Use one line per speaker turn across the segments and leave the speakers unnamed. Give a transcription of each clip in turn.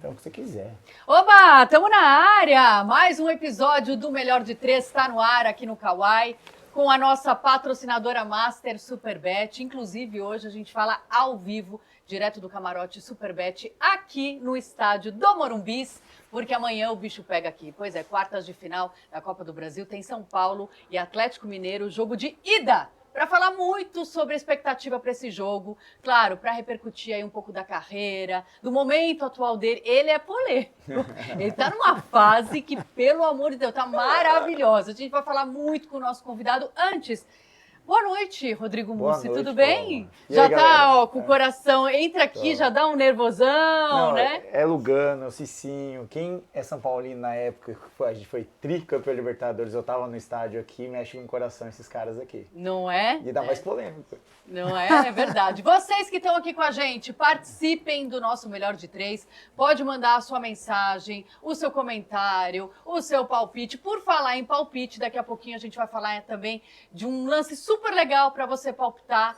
Então, o que você quiser.
Oba, estamos na área! Mais um episódio do Melhor de Três está no ar aqui no Kawai, com a nossa patrocinadora Master Superbet. Inclusive, hoje a gente fala ao vivo, direto do camarote Superbet, aqui no estádio do Morumbis, porque amanhã o bicho pega aqui. Pois é, quartas de final da Copa do Brasil, tem São Paulo e Atlético Mineiro, jogo de ida. Para falar muito sobre a expectativa para esse jogo, claro, para repercutir aí um pouco da carreira, do momento atual dele, ele é polêmico. Ele está numa fase que, pelo amor de Deus, está maravilhosa. A gente vai falar muito com o nosso convidado. Antes, boa noite, Rodrigo Mussi, tudo bem? Já
aí,
tá ó, com o coração, entra aqui, já dá um nervosão,
não,
né?
É Lugano, Cicinho, quem é São Paulino na época, a gente foi tricampeão Libertadores, eu tava no estádio aqui, mexe com o coração esses caras aqui.
Não é?
E dá mais polêmica.
Não é? É verdade. Vocês que estão aqui com a gente, participem do nosso Melhor de Três. Pode mandar a sua mensagem, o seu comentário, o seu palpite. Por falar em palpite, daqui a pouquinho a gente vai falar também de um lance super legal para você palpitar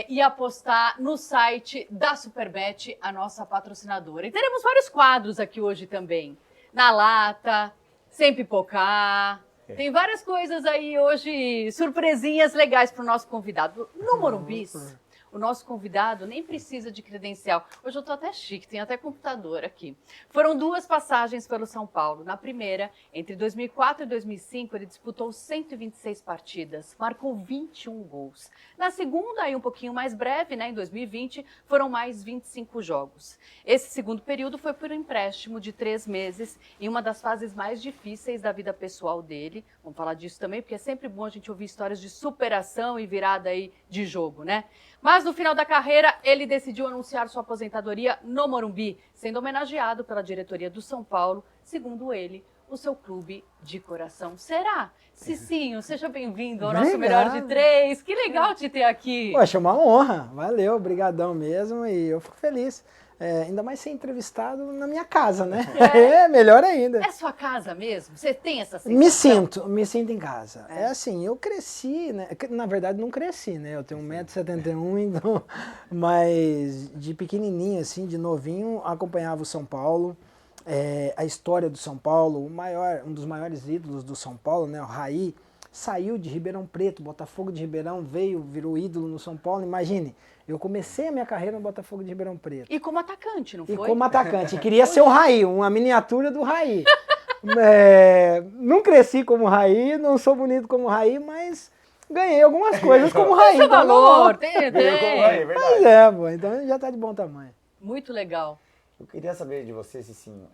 e apostar no site da Superbet, a nossa patrocinadora. E teremos vários quadros aqui hoje também. Na lata, sem pipocar. Tem várias coisas aí hoje, surpresinhas legais para o nosso convidado. No Morumbis, o nosso convidado nem precisa de credencial. Hoje eu estou até chique, tem até computador aqui. Foram 2 passagens pelo São Paulo. Na primeira, entre 2004 e 2005, ele disputou 126 partidas, marcou 21 gols. Na segunda, aí um pouquinho mais breve, né, em 2020, foram mais 25 jogos. Esse segundo período foi por um empréstimo de 3 meses, em uma das fases mais difíceis da vida pessoal dele. Vamos falar disso também, porque é sempre bom a gente ouvir histórias de superação e virada aí de jogo, né? Mas no final da carreira, ele decidiu anunciar sua aposentadoria no Morumbi, sendo homenageado pela diretoria do São Paulo, segundo ele, o seu clube de coração. Será? Cicinho, seja bem-vindo ao nosso Melhor de Três. Que legal te ter aqui.
Poxa, uma honra. Valeu, obrigadão mesmo. E eu fico feliz. Ainda mais ser entrevistado na minha casa, né? Melhor ainda.
É sua casa mesmo? Você tem essa sensação?
Me sinto em casa. É assim, eu cresci, né? Na verdade, não cresci, né? Eu tenho 1,71 m, então... Mas de pequenininho, assim, de novinho, acompanhava o São Paulo. A história do São Paulo, um dos maiores ídolos do São Paulo, né? O Raí, saiu de Ribeirão Preto, Botafogo de Ribeirão, virou ídolo no São Paulo. Imagine, eu comecei a minha carreira no Botafogo de Ribeirão Preto.
E como atacante, não foi?
E como atacante. Queria ser o Raí, uma miniatura do Raí. Não cresci como Raí, não sou bonito como Raí, mas ganhei algumas coisas como Raí.
Tem seu valor, tem.
Como Raí, verdade.
Mas então já tá de bom tamanho.
Muito legal.
Eu queria saber de você, Cicinho,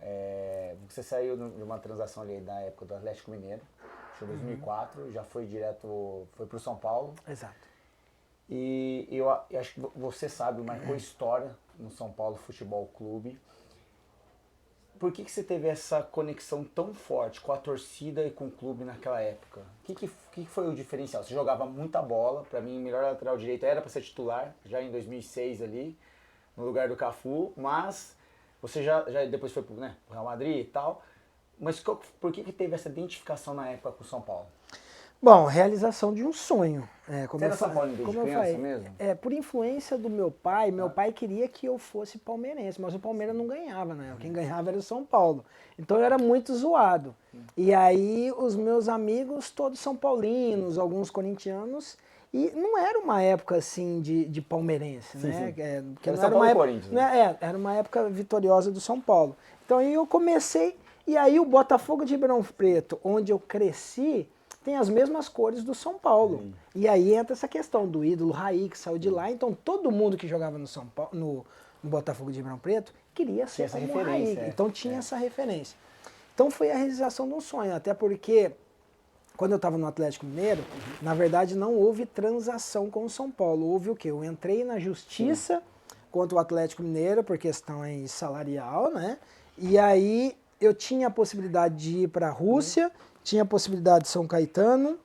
você saiu de uma transação ali na época do Atlético Mineiro, foi em 2004, já foi pro São Paulo.
Exato.
E eu acho que você sabe, marcou história no São Paulo Futebol Clube. Por que você teve essa conexão tão forte com a torcida e com o clube naquela época? O que foi o diferencial? Você jogava muita bola, pra mim, melhor lateral direito era para ser titular, já em 2006 ali, no lugar do Cafu, mas você já depois foi pro Real Madrid e tal. Mas por que teve essa identificação na época com o São Paulo?
Bom, realização de um sonho.
Você era São Paulo desde criança mesmo?
Por influência do meu pai queria que eu fosse palmeirense, mas o Palmeiras não ganhava, né? Quem ganhava era o São Paulo. Então eu era muito zoado. E aí os meus amigos, todos são paulinos, alguns corintianos, e não era uma época assim de palmeirense, né?
Porque não era uma época,
né? Era uma época vitoriosa do São Paulo. Então aí eu comecei, e aí o Botafogo de Ribeirão Preto, onde eu cresci, tem as mesmas cores do São Paulo. E aí entra essa questão do ídolo Raí, que saiu de lá. Então todo mundo que jogava no São Paulo, no Botafogo de Ribeirão Preto queria ser
essa
como
referência.
Raí. Então tinha essa referência. Então foi a realização de um sonho, até porque quando eu estava no Atlético Mineiro, na verdade não houve transação com o São Paulo. Houve o quê? Eu entrei na justiça contra o Atlético Mineiro por questão aí salarial, né? E aí eu tinha a possibilidade de ir para a Rússia, tinha a possibilidade de São Caetano,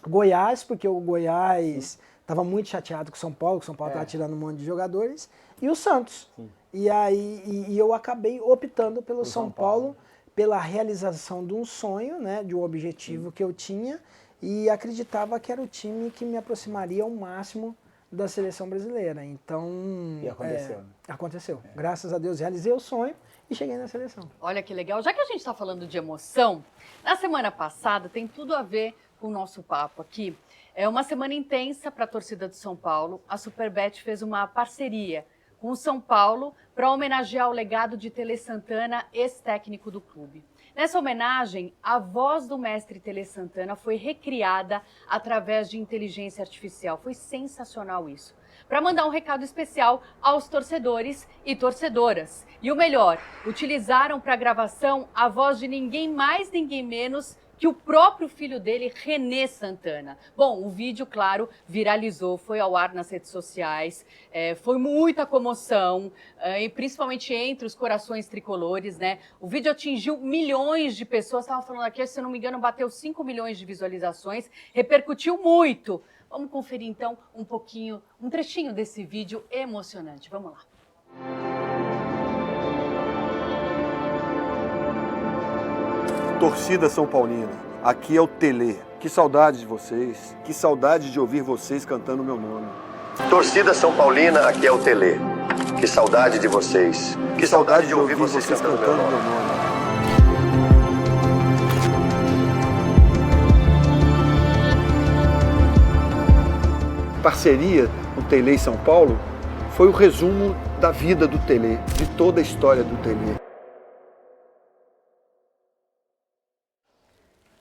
Goiás, porque o Goiás estava muito chateado com o São Paulo, que o São Paulo estava tirando um monte de jogadores, e o Santos. E aí eu acabei optando pelo São Paulo, pela realização de um sonho, né, de um objetivo que eu tinha, e acreditava que era o time que me aproximaria ao máximo da seleção brasileira. Então...
E aconteceu.
Aconteceu. Graças a Deus realizei o sonho e cheguei na seleção.
Olha que legal. Já que a gente está falando de emoção, na semana passada tem tudo a ver com o nosso papo aqui. É uma semana intensa para a torcida do São Paulo. A Superbet fez uma parceria com o São Paulo para homenagear o legado de Tele Santana, ex-técnico do clube. Nessa homenagem, a voz do mestre Tele Santana foi recriada através de inteligência artificial. Foi sensacional isso. Para mandar um recado especial aos torcedores e torcedoras. E o melhor, utilizaram para a gravação a voz de ninguém mais, ninguém menos que o próprio filho dele, René Santana. Bom, o vídeo, claro, viralizou, foi ao ar nas redes sociais, foi muita comoção, e principalmente entre os corações tricolores, né? O vídeo atingiu milhões de pessoas, estava falando aqui, se não me engano, bateu 5 milhões de visualizações, repercutiu muito. Vamos conferir, então, um trechinho desse vídeo emocionante. Vamos lá.
Torcida São Paulina, aqui é o Tele. Que saudade de vocês, que saudade de ouvir vocês cantando o meu nome.
Torcida São Paulina, aqui é o Tele. Que saudade de vocês, que saudade de ouvir vocês cantando o meu nome.
Parceria com o Tele em São Paulo foi o resumo da vida do Tele, de toda a história do Tele.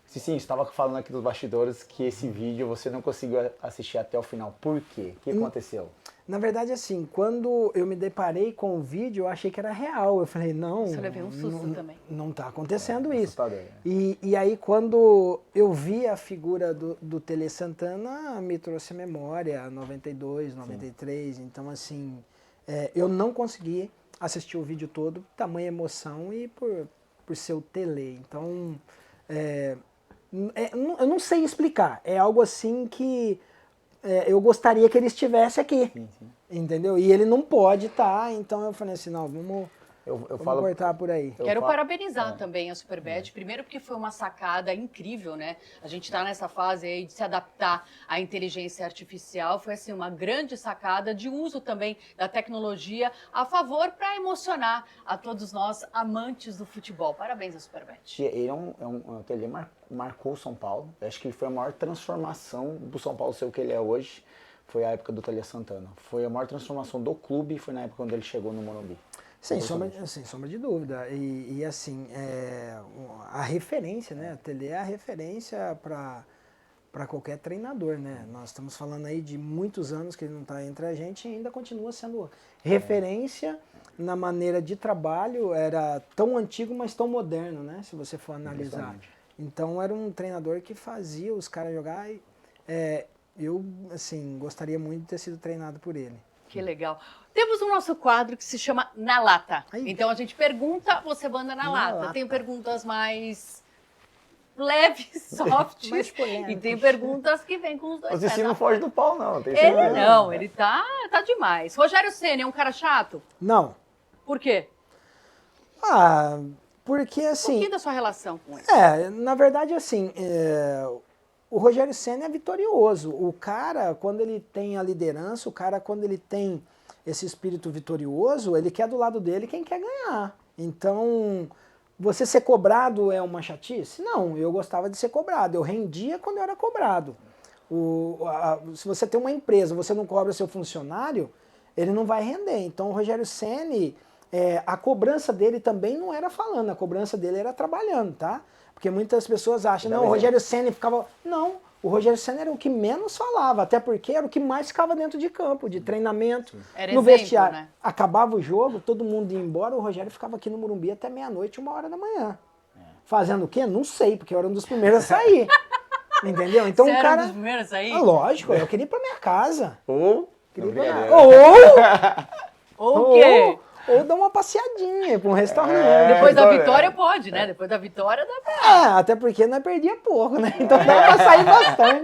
Sim, estava falando aqui dos bastidores que esse vídeo você não conseguiu assistir até o final. Por quê? O que aconteceu?
Na verdade, assim, quando eu me deparei com o vídeo, eu achei que era real. Eu falei, não...
Você levei um susto também.
Não tá acontecendo isso.
Assustador,
E aí, quando eu vi a figura do Tele Santana, me trouxe a memória, 92, 93. Sim. Então, assim, eu não consegui assistir o vídeo todo, tamanha emoção e por ser o Tele. Então, eu não sei explicar. É algo assim que eu gostaria que ele estivesse aqui. Sim. Entendeu? E ele não pode estar, então eu falei assim, não, vamos cortar por aí.
Quero parabenizar também a Superbet, primeiro porque foi uma sacada incrível, né? A gente está nessa fase aí de se adaptar à inteligência artificial, foi assim uma grande sacada de uso também da tecnologia a favor para emocionar a todos nós amantes do futebol. Parabéns à Superbet.
Ele ele marcou o São Paulo, acho que ele foi a maior transformação do São Paulo ser o que ele é hoje. Foi a época do Tele Santana. Foi a maior transformação do clube, foi na época quando ele chegou no Morumbi.
Sem sombra de dúvida. E assim, a referência, né? A Tele é a referência para qualquer treinador, né? Nós estamos falando aí de muitos anos que ele não está entre a gente e ainda continua sendo referência na maneira de trabalho. Era tão antigo, mas tão moderno, né? Se você for analisar. Justamente. Então era um treinador que fazia os caras jogar e... eu, assim, gostaria muito de ter sido treinado por ele.
Que legal. Temos o nosso quadro que se chama Na Lata.
Aí.
Então a gente pergunta, você manda na lata. Tem perguntas mais leves, softs, e tem perguntas que vêm com os dois pés.
Você não foge do pau, não.
Ele tá demais. Rogério Ceni é um cara chato?
Não.
Por quê?
Porque assim...
Um pouquinho da sua relação com ele.
Na verdade, assim... O Rogério Ceni é vitorioso. O cara, quando ele tem a liderança, o cara, quando ele tem esse espírito vitorioso, ele quer do lado dele quem quer ganhar. Então, você ser cobrado é uma chatice? Não, eu gostava de ser cobrado. Eu rendia quando eu era cobrado. Se você tem uma empresa, você não cobra seu funcionário, ele não vai render. Então, o Rogério Ceni, a cobrança dele também não era falando, a cobrança dele era trabalhando, tá? Porque muitas pessoas acham, não, o Rogério Ceni ficava... Não, o Rogério Ceni era o que menos falava, até porque era o que mais ficava dentro de campo, de treinamento,
era
no
exemplo,
vestiário.
Né?
Acabava o jogo, todo mundo ia embora, o Rogério ficava aqui no Morumbi até meia-noite, 1h da manhã. Fazendo o quê? Não sei, porque eu era um dos primeiros a sair. Entendeu? Então
Você
o cara...
era um dos primeiros a sair?
Lógico, eu queria ir pra minha casa.
Ou
o quê?
Ou dar uma passeadinha pra um restaurante.
Depois da vitória pode, né? Depois da vitória dá pra...
até porque nós perdia pouco, né? Então dava pra sair bastante.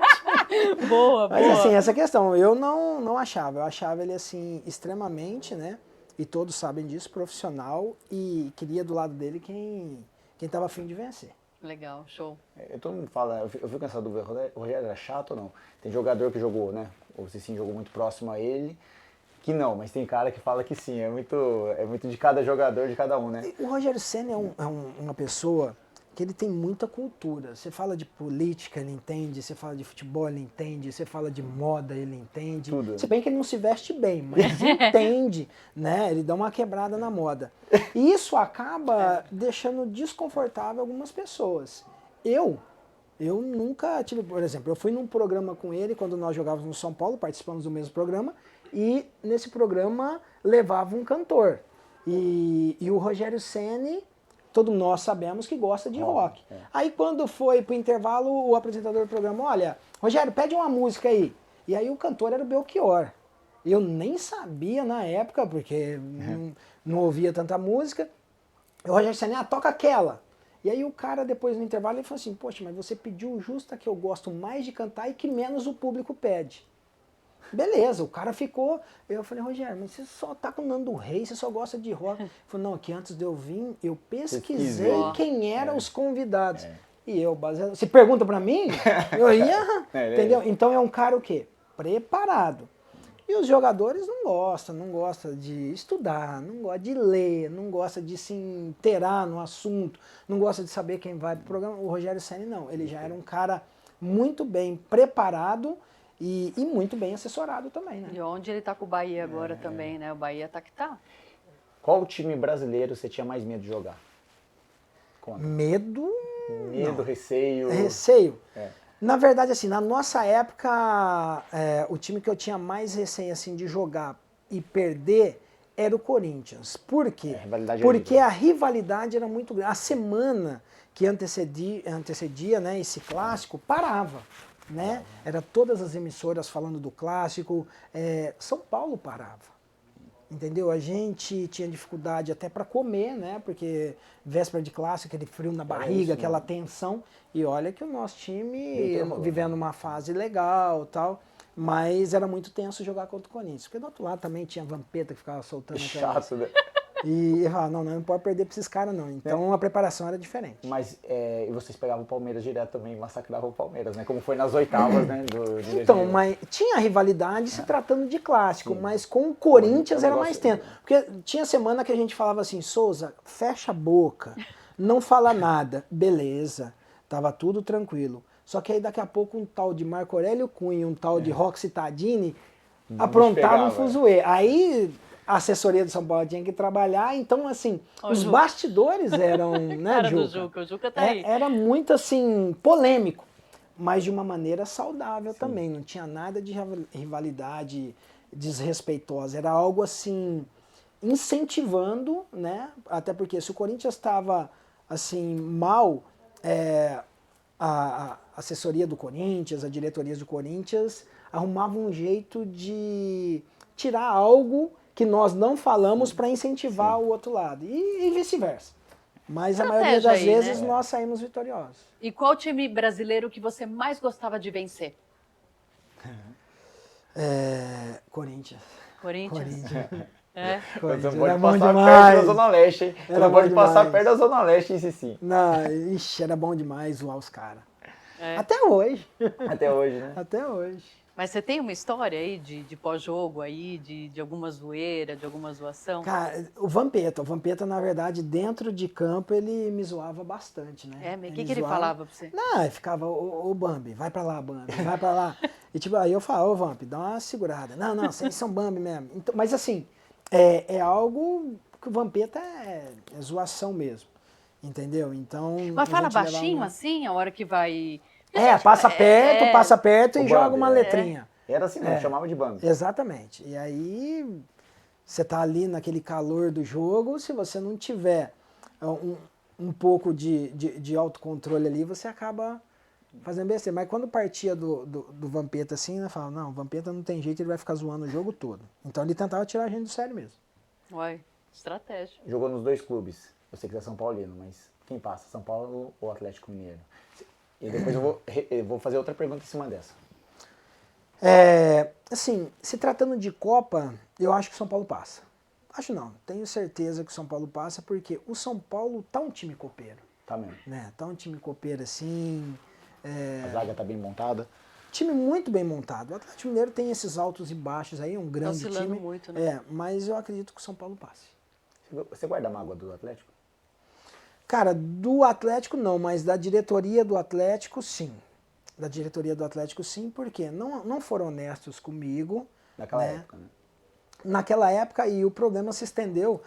Boa.
Mas assim, essa questão, eu não achava. Eu achava ele, assim, extremamente, né? E todos sabem disso, profissional. E queria do lado dele quem tava afim de vencer.
Legal, show.
Todo mundo fala, eu fico com essa dúvida, o Rogério era chato ou não? Tem jogador que jogou, né? O Cicinho jogou muito próximo a ele. que não, mas tem cara que fala que sim. É muito de cada jogador, de cada um, né?
O Rogério Ceni uma pessoa que ele tem muita cultura. Você fala de política, ele entende. Você fala de futebol, ele entende. Você fala de moda, ele entende.
Tudo.
Se bem que ele não se veste bem, mas entende, né? Ele dá uma quebrada na moda. E isso acaba deixando desconfortável algumas pessoas. Eu nunca tive, por exemplo, eu fui num programa com ele quando nós jogávamos no São Paulo, participamos do mesmo programa, e nesse programa levava um cantor. E o Rogério Ceni, todos nós sabemos que gosta de rock. Aí quando foi pro intervalo, o apresentador do programa, olha, Rogério, pede uma música aí. E aí o cantor era o Belchior. Eu nem sabia na época, porque não ouvia tanta música. O Rogério Ceni, toca aquela. E aí o cara, depois no intervalo, ele falou assim, poxa, mas você pediu justa que eu gosto mais de cantar e que menos o público pede. Beleza, o cara ficou... Eu falei, Rogério, mas você só tá com o Nando Reis, você só gosta de rock. Ele falou, não, que antes de eu vir, eu pesquisei quem eram os convidados. E eu, baseado... Se pergunta pra mim, eu ia... entendeu? Então é um cara o quê? Preparado. E os jogadores não gostam de estudar, não gostam de ler, não gostam de se inteirar no assunto, não gostam de saber quem vai pro programa. O Rogério Ceni não, ele já era um cara muito bem preparado e muito bem assessorado também, né?
E onde ele tá com o Bahia agora também, né? O Bahia tá que tá.
Qual time brasileiro você tinha mais medo de jogar? Conta.
Medo,
receio?
Receio. Na verdade, assim, na nossa época, o time que eu tinha mais receio assim, de jogar e perder era o Corinthians. Por quê? Porque a rivalidade era muito grande. A semana que antecedia, né, esse clássico parava. Né? Era todas as emissoras falando do clássico. São Paulo parava. Entendeu? A gente tinha dificuldade até para comer, né? Porque véspera de clássico, aquele frio na barriga, aquela tensão. E olha que o nosso time vivendo uma fase legal, tal, mas era muito tenso jogar contra o Corinthians. Porque do outro lado também tinha Vampeta que ficava soltando aquelas...
Chato, né?
E eu falava, não pode perder pra esses caras não. Então a preparação era diferente.
Mas e vocês pegavam o Palmeiras direto também, massacravam o Palmeiras, né? Como foi nas oitavas, né?
Então, mas tinha rivalidade se tratando de clássico, mas com o Corinthians era mais tenso. Porque tinha semana que a gente falava assim, Souza, fecha a boca, não fala nada. Beleza, tava tudo tranquilo. Só que aí daqui a pouco um tal de Marco Aurélio Cunha, um tal de Roxy Tadini aprontaram um fuzuê. Aí... a assessoria do São Paulo tinha que trabalhar, então assim, os bastidores eram, né,
O Juca tá aí.
Era muito assim, polêmico, mas de uma maneira saudável também, não tinha nada de rivalidade desrespeitosa, era algo assim, incentivando, né, até porque se o Corinthians estava assim, mal, a assessoria do Corinthians, a diretoria do Corinthians, arrumava um jeito de tirar algo que nós não falamos para incentivar o outro lado. E vice-versa. Mas a maioria das vezes nós saímos vitoriosos.
E qual time brasileiro que você mais gostava de vencer?
Corinthians.
Corinthians?
Você
Era
pode
bom
passar
demais.
perto da Zona Leste, hein? Você pode passar perto da Zona Leste, isso sim.
Não, era bom demais zoar os caras. Até hoje.
Até hoje, né?
Até hoje.
Mas você tem uma história aí de pós-jogo aí, de alguma zoeira, de alguma zoação?
Cara, o Vampeta, na verdade, dentro de campo, ele me zoava bastante, né?
Mas o que ele falava pra você?
Não, ele ficava, ô Bambi, vai pra lá, Bambi, vai pra lá. E tipo, aí eu falava, ô Vamp, dá uma segurada. Não, vocês são Bambi mesmo. Então, mas assim, é algo que o Vampeta é zoação mesmo, entendeu? Então...
Mas fala baixinho assim, a hora que vai...
passa perto e joga uma letrinha.
Era assim mesmo, chamava de Bambi.
Exatamente. E aí, você tá ali naquele calor do jogo, se você não tiver um pouco de autocontrole ali, você acaba fazendo besteira. Mas quando partia do Vampeta assim, eu falava, não, o Vampeta não tem jeito, ele vai ficar zoando o jogo todo. Então ele tentava tirar a gente do sério mesmo.
Uai, estratégia.
Jogou nos dois clubes. Eu sei que você é São Paulino, mas quem passa, São Paulo ou Atlético Mineiro? E depois eu vou fazer outra pergunta em cima dessa.
Assim, se tratando de Copa, eu acho que o São Paulo passa. Acho não, tenho certeza que o São Paulo passa, porque o São Paulo tá um time copeiro.
Tá mesmo.
Né? Tá um time copeiro assim.
A zaga tá bem montada.
time muito bem montado. O Atlético Mineiro tem esses altos e baixos aí, um grande
oscilando
time.
muito, né?
Mas eu acredito que o São Paulo passe.
Você guarda mágoa do Atlético?
Cara, do Atlético não, mas da diretoria do Atlético sim. Da diretoria do Atlético sim, porque não foram honestos comigo.
Naquela época, né?
Naquela época, e o problema se estendeu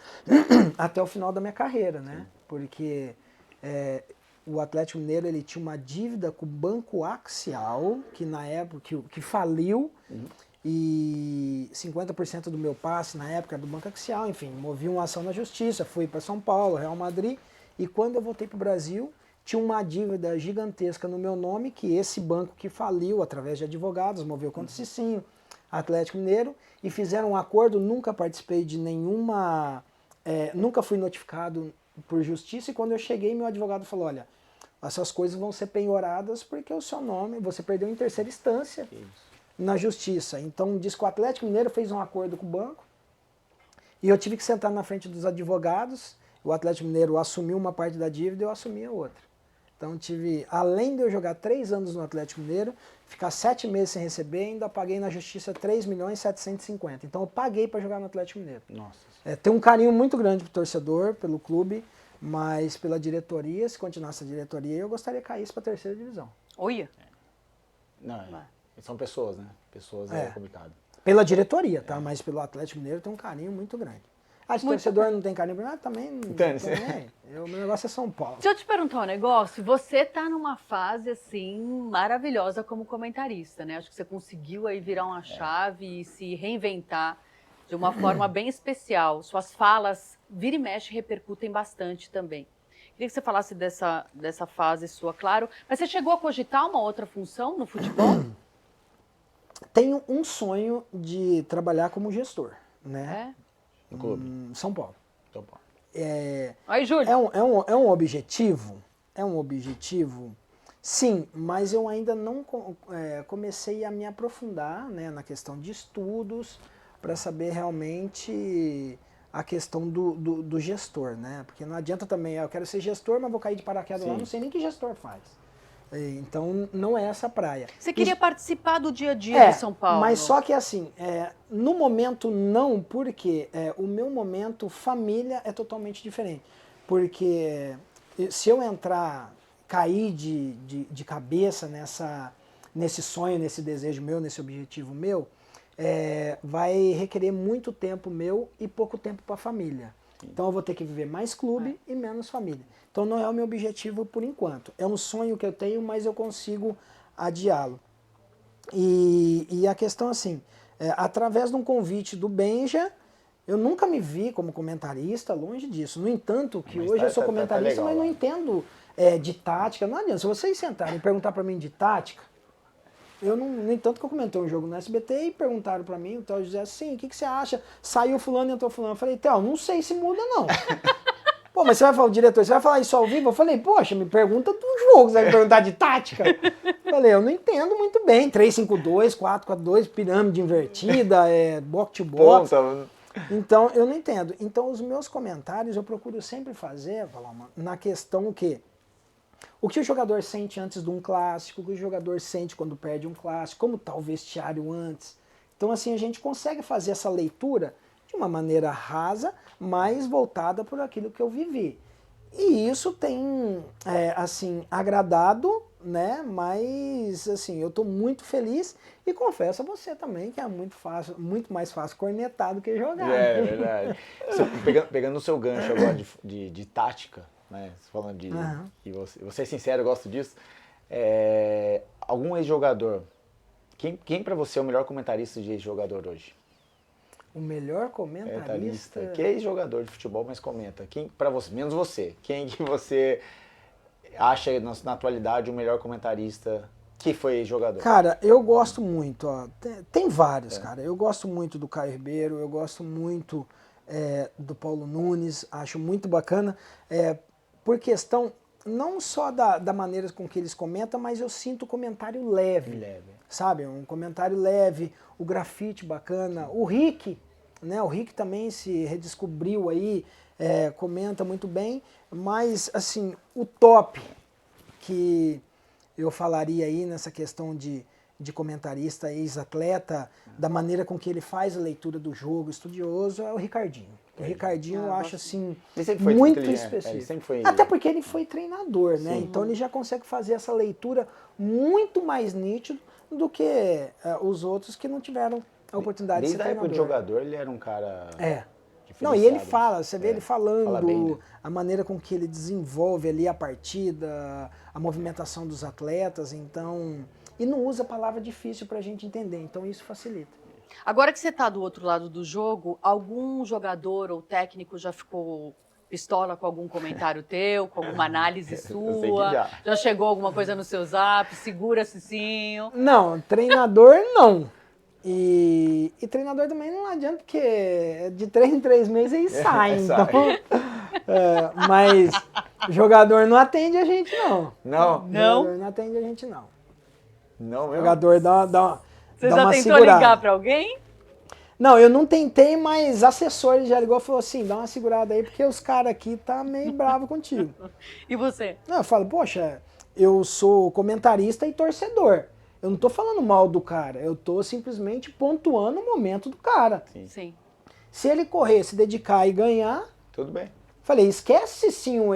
até o final da minha carreira, né? Porque o Atlético Mineiro ele tinha uma dívida com o Banco Axial, que na época que faliu, e 50% do meu passe na época era do Banco Axial, enfim, movi uma ação na justiça, fui para São Paulo, Real Madrid, e quando eu voltei para o Brasil, tinha uma dívida gigantesca no meu nome, que esse banco que faliu através de advogados, moveu contra o Cicinho, Atlético Mineiro, e fizeram um acordo, nunca participei de nenhuma, nunca fui notificado por justiça, e quando eu cheguei, meu advogado falou, olha, essas coisas vão ser penhoradas porque o seu nome, você perdeu em terceira instância na justiça. Então diz que o Atlético Mineiro fez um acordo com o banco, e eu tive que sentar na frente dos advogados, o Atlético Mineiro assumiu uma parte da dívida e eu assumi a outra. Então tive, além de eu jogar 3 anos no Atlético Mineiro, ficar 7 meses sem receber, ainda paguei na justiça 3.750.000. Então eu paguei para jogar no Atlético Mineiro.
Nossa.
Tem um carinho muito grande pro torcedor, pelo clube, mas pela diretoria, se continuasse a diretoria, eu gostaria que caísse para a terceira divisão.
Olha.
Não, são pessoas, né? Pessoas é complicado.
Pela diretoria, tá? Mas pelo Atlético Mineiro tem um carinho muito grande. Se o torcedor não tem carinho, também não tem. O meu negócio é São Paulo.
Deixa eu te perguntar um negócio. Você tá numa fase, assim, maravilhosa como comentarista, né? Acho que você conseguiu aí virar uma chave e se reinventar de uma forma bem especial. Suas falas, vira e mexe, repercutem bastante também. Queria que você falasse dessa fase sua, claro. Mas você chegou a cogitar uma outra função no futebol?
Tenho um sonho de trabalhar como gestor, né?
No clube?
São Paulo.
São Paulo.
Aí, Júlio.
É um objetivo? É um objetivo? Sim, mas eu ainda não comecei a me aprofundar, né, na questão de estudos para saber realmente a questão do gestor, né? Porque não adianta também, eu quero ser gestor, mas vou cair de paraquedas lá, não sei nem o que gestor faz. Então, não é essa praia.
Você queria participar do dia a dia de São Paulo.
Mas só que assim, no momento não, porque o meu momento família é totalmente diferente. Porque se eu cair de cabeça nesse sonho, nesse desejo meu, nesse objetivo meu, vai requerer muito tempo meu e pouco tempo para a família. Então eu vou ter que viver mais clube e menos família. Então não é o meu objetivo por enquanto. É um sonho que eu tenho, mas eu consigo adiá-lo. E a questão assim, através de um convite do Benja, eu nunca me vi como comentarista, longe disso. No entanto, que hoje eu sou comentarista, mas não entendo de tática. Não adianta, se vocês sentarem e perguntar para mim de tática, no entanto que eu comentei um jogo no SBT e perguntaram pra mim, o Theo José, assim, o que você acha? Saiu fulano e entrou fulano. Eu falei, Theo, não sei se muda não. Pô, mas você vai falar, o diretor, você vai falar isso ao vivo? Eu falei, poxa, me pergunta do jogo, você vai me perguntar de tática? Eu falei, eu não entendo muito bem, 3-5-2, 4-4-2, pirâmide invertida, box to box. Então, eu não entendo. Então, os meus comentários eu procuro sempre fazer, Paloma, na questão o que o jogador sente antes de um clássico, o que o jogador sente quando perde um clássico, como está o vestiário antes. Então, assim, a gente consegue fazer essa leitura de uma maneira rasa, mas voltada por aquilo que eu vivi. E isso tem, assim, agradado, né? Mas, assim, eu estou muito feliz e confesso a você também que é muito mais fácil cornetar do que jogar.
É verdade. Pegando o seu gancho agora de tática, né? Falando de. E você é sincero, eu gosto disso. Algum ex-jogador. Quem para você é o melhor comentarista de ex-jogador hoje?
O melhor comentarista?
Que é ex-jogador de futebol, mas comenta. Quem, para você, menos você, quem que você acha na atualidade o melhor comentarista que foi jogador?
Cara, eu gosto muito, ó. Tem vários, cara. Eu gosto muito do Caio Ribeiro, eu gosto muito do Paulo Nunes, acho muito bacana. Por questão não só da maneira com que eles comentam, mas eu sinto o comentário leve. Sabe? Um comentário leve, o grafite bacana. O Rick, né? O Rick também se redescobriu aí, comenta muito bem, mas assim, o top que eu falaria aí nessa questão de de comentarista, ex-atleta, da maneira com que ele faz a leitura do jogo, estudioso, é o Ricardinho. O Ricardinho eu acho assim
Ele sempre foi
muito
inteligente,
específico.
ele sempre foi-
Até porque ele foi treinador, né?
Sim.
Então ele já consegue fazer essa leitura muito mais nítido do que os outros que não tiveram a oportunidade
Desde
de
a
ser
época de
treinador.
jogador, ele era um cara
Não, e ele
diferenciado.
fala, você vê ele falando,
fala bem, né?
a maneira com que ele desenvolve ali a partida, a movimentação dos atletas, então... E não usa palavra difícil pra gente entender, então isso facilita.
Agora que você está do outro lado do jogo, algum jogador ou técnico já ficou pistola com algum comentário teu, com alguma análise
Eu sei que
sua?
já.
Já chegou alguma coisa no seu zap? Segura, Cicinho.
Não, treinador não. E treinador também não adianta, porque de 3 em 3 meses eles saem.
sai.
Então, mas jogador não atende a gente, não.
Não?
Jogador não atende a gente, não.
Não, mesmo?
Jogador dá
Você
dá
já
uma
tentou
segurada.
ligar para alguém?
Não, eu não tentei, mas assessor já ligou e falou assim, dá uma segurada aí, porque os caras aqui tá meio bravo contigo.
E você?
Não, eu falo, poxa, eu sou comentarista e torcedor. Eu não tô falando mal do cara, eu tô simplesmente pontuando o momento do cara.
Sim.
Se ele correr, se dedicar e ganhar,
Tudo bem.
falei, esquece sim o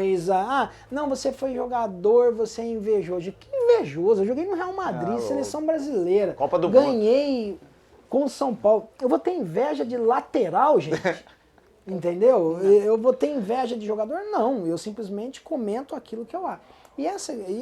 não, você foi jogador, você é invejoso. Que invejoso? Eu joguei no Real Madrid, seleção brasileira.
Copa do
Ganhei com o São Paulo. Eu vou ter inveja de lateral, gente? Entendeu? Eu vou ter inveja de jogador? Não, eu simplesmente comento aquilo que eu acho. E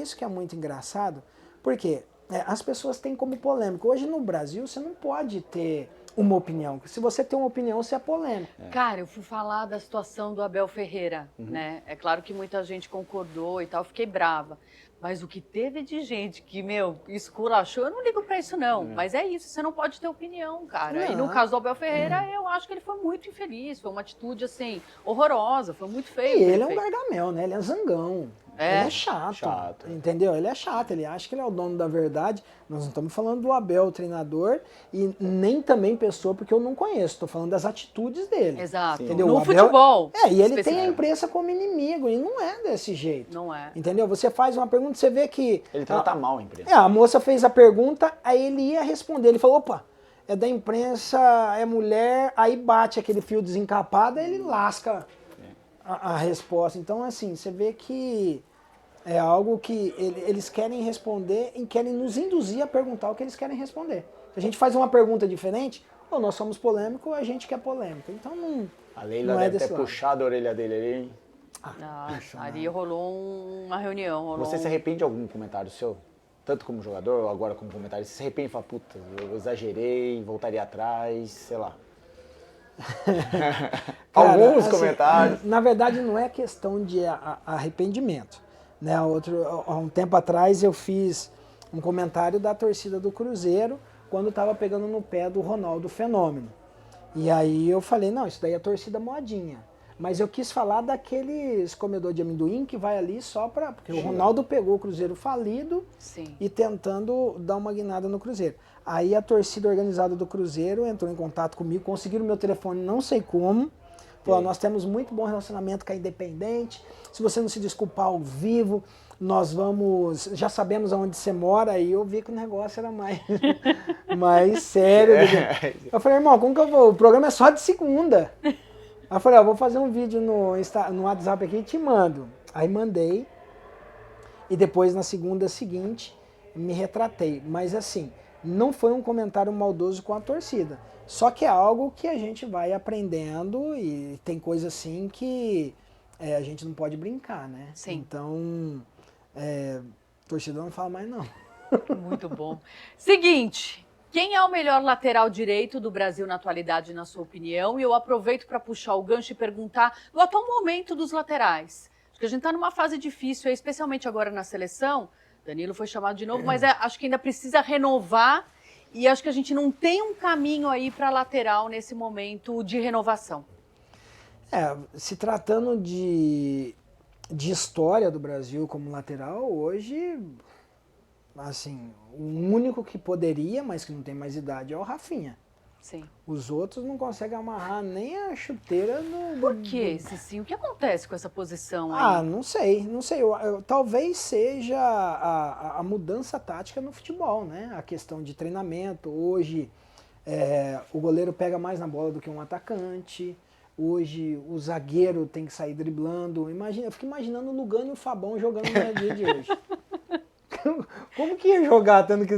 isso que é muito engraçado, porque as pessoas têm como polêmica. Hoje no Brasil você não pode ter uma opinião. Se você tem uma opinião, você é polêmico.
Cara, eu fui falar da situação do Abel Ferreira, né? É claro que muita gente concordou e tal, fiquei brava. Mas o que teve de gente que, esculachou, eu não ligo pra isso não. Mas é isso, você não pode ter opinião, cara.
Não.
E no caso do Abel Ferreira, eu acho que ele foi muito infeliz. Foi uma atitude, assim, horrorosa, foi muito feio.
E
o que
ele é um
fez.
gargamel, né? Ele é zangão.
É.
Ele é chato,
Chato.
entendeu? Ele é chato, ele acha que ele é o dono da verdade. Nós não estamos falando do Abel, o treinador, e nem também pessoa, porque eu não conheço. Estou falando das atitudes dele.
Exato.
Entendeu?
No
O Abel-
futebol.
E ele tem a
especificamente.
imprensa como inimigo, e não é desse jeito.
Não é.
Entendeu? Você faz uma pergunta, você vê que...
Ele trata mal a imprensa.
A moça fez a pergunta, aí ele ia responder. Ele falou, opa, é da imprensa, é mulher, aí bate aquele fio desencapado, aí ele lasca a resposta. Então, assim, você vê que é algo que eles querem responder e querem nos induzir a perguntar o que eles querem responder. Se a gente faz uma pergunta diferente, nós somos polêmicos, a gente quer polêmica. Então,
A Leila
não é
deve
desse
ter
lado.
puxado a orelha dele ali, hein?
Ali rolou uma reunião.
Você se arrepende de algum comentário seu? Tanto como jogador ou agora como comentarista? Você se arrepende e fala, puta, eu exagerei, voltaria atrás, sei lá.
Cara,
Alguns
assim,
comentários.
Na verdade, não é questão de arrependimento. Né? Há um tempo atrás eu fiz um comentário da torcida do Cruzeiro quando estava pegando no pé do Ronaldo Fenômeno. E aí eu falei, não, isso daí é torcida modinha. Mas eu quis falar daqueles comedor de amendoim que vai ali só para... Porque o Ronaldo pegou o Cruzeiro falido e tentando dar uma guinada no Cruzeiro. Aí a torcida organizada do Cruzeiro entrou em contato comigo, conseguiram meu telefone, não sei como. Falou, nós temos muito bom relacionamento com a Independente. Se você não se desculpar ao vivo, nós vamos... Já sabemos aonde você mora. Aí eu vi que o negócio era mais sério. Eu falei, irmão, como que eu vou? O programa é só de segunda. Aí eu falei, eu vou fazer um vídeo no WhatsApp aqui e te mando. Aí mandei. E depois, na segunda seguinte, me retratei. Mas assim, não foi um comentário maldoso com a torcida. Só que é algo que a gente vai aprendendo e tem coisa assim que a gente não pode brincar, né?
Sim.
Então, torcida não fala mais não.
Muito bom. Seguinte, quem é o melhor lateral direito do Brasil na atualidade, na sua opinião? E eu aproveito para puxar o gancho e perguntar do atual momento dos laterais. Acho que a gente está numa fase difícil, especialmente agora na seleção. Danilo foi chamado de novo, mas acho que ainda precisa renovar. E acho que a gente não tem um caminho aí para lateral nesse momento de renovação.
Se tratando de história do Brasil como lateral, hoje, assim, o único que poderia, mas que não tem mais idade, é o Rafinha.
Sim.
Os outros não conseguem amarrar nem a chuteira no...
Por que, Cicinho? O que acontece com essa posição aí?
Ah, não sei. Talvez seja a mudança tática no futebol, né? A questão de treinamento. Hoje, o goleiro pega mais na bola do que um atacante. Hoje, o zagueiro tem que sair driblando. Eu fico imaginando o Lugano e o Fabão jogando no dia de hoje. Como que ia jogar tendo que...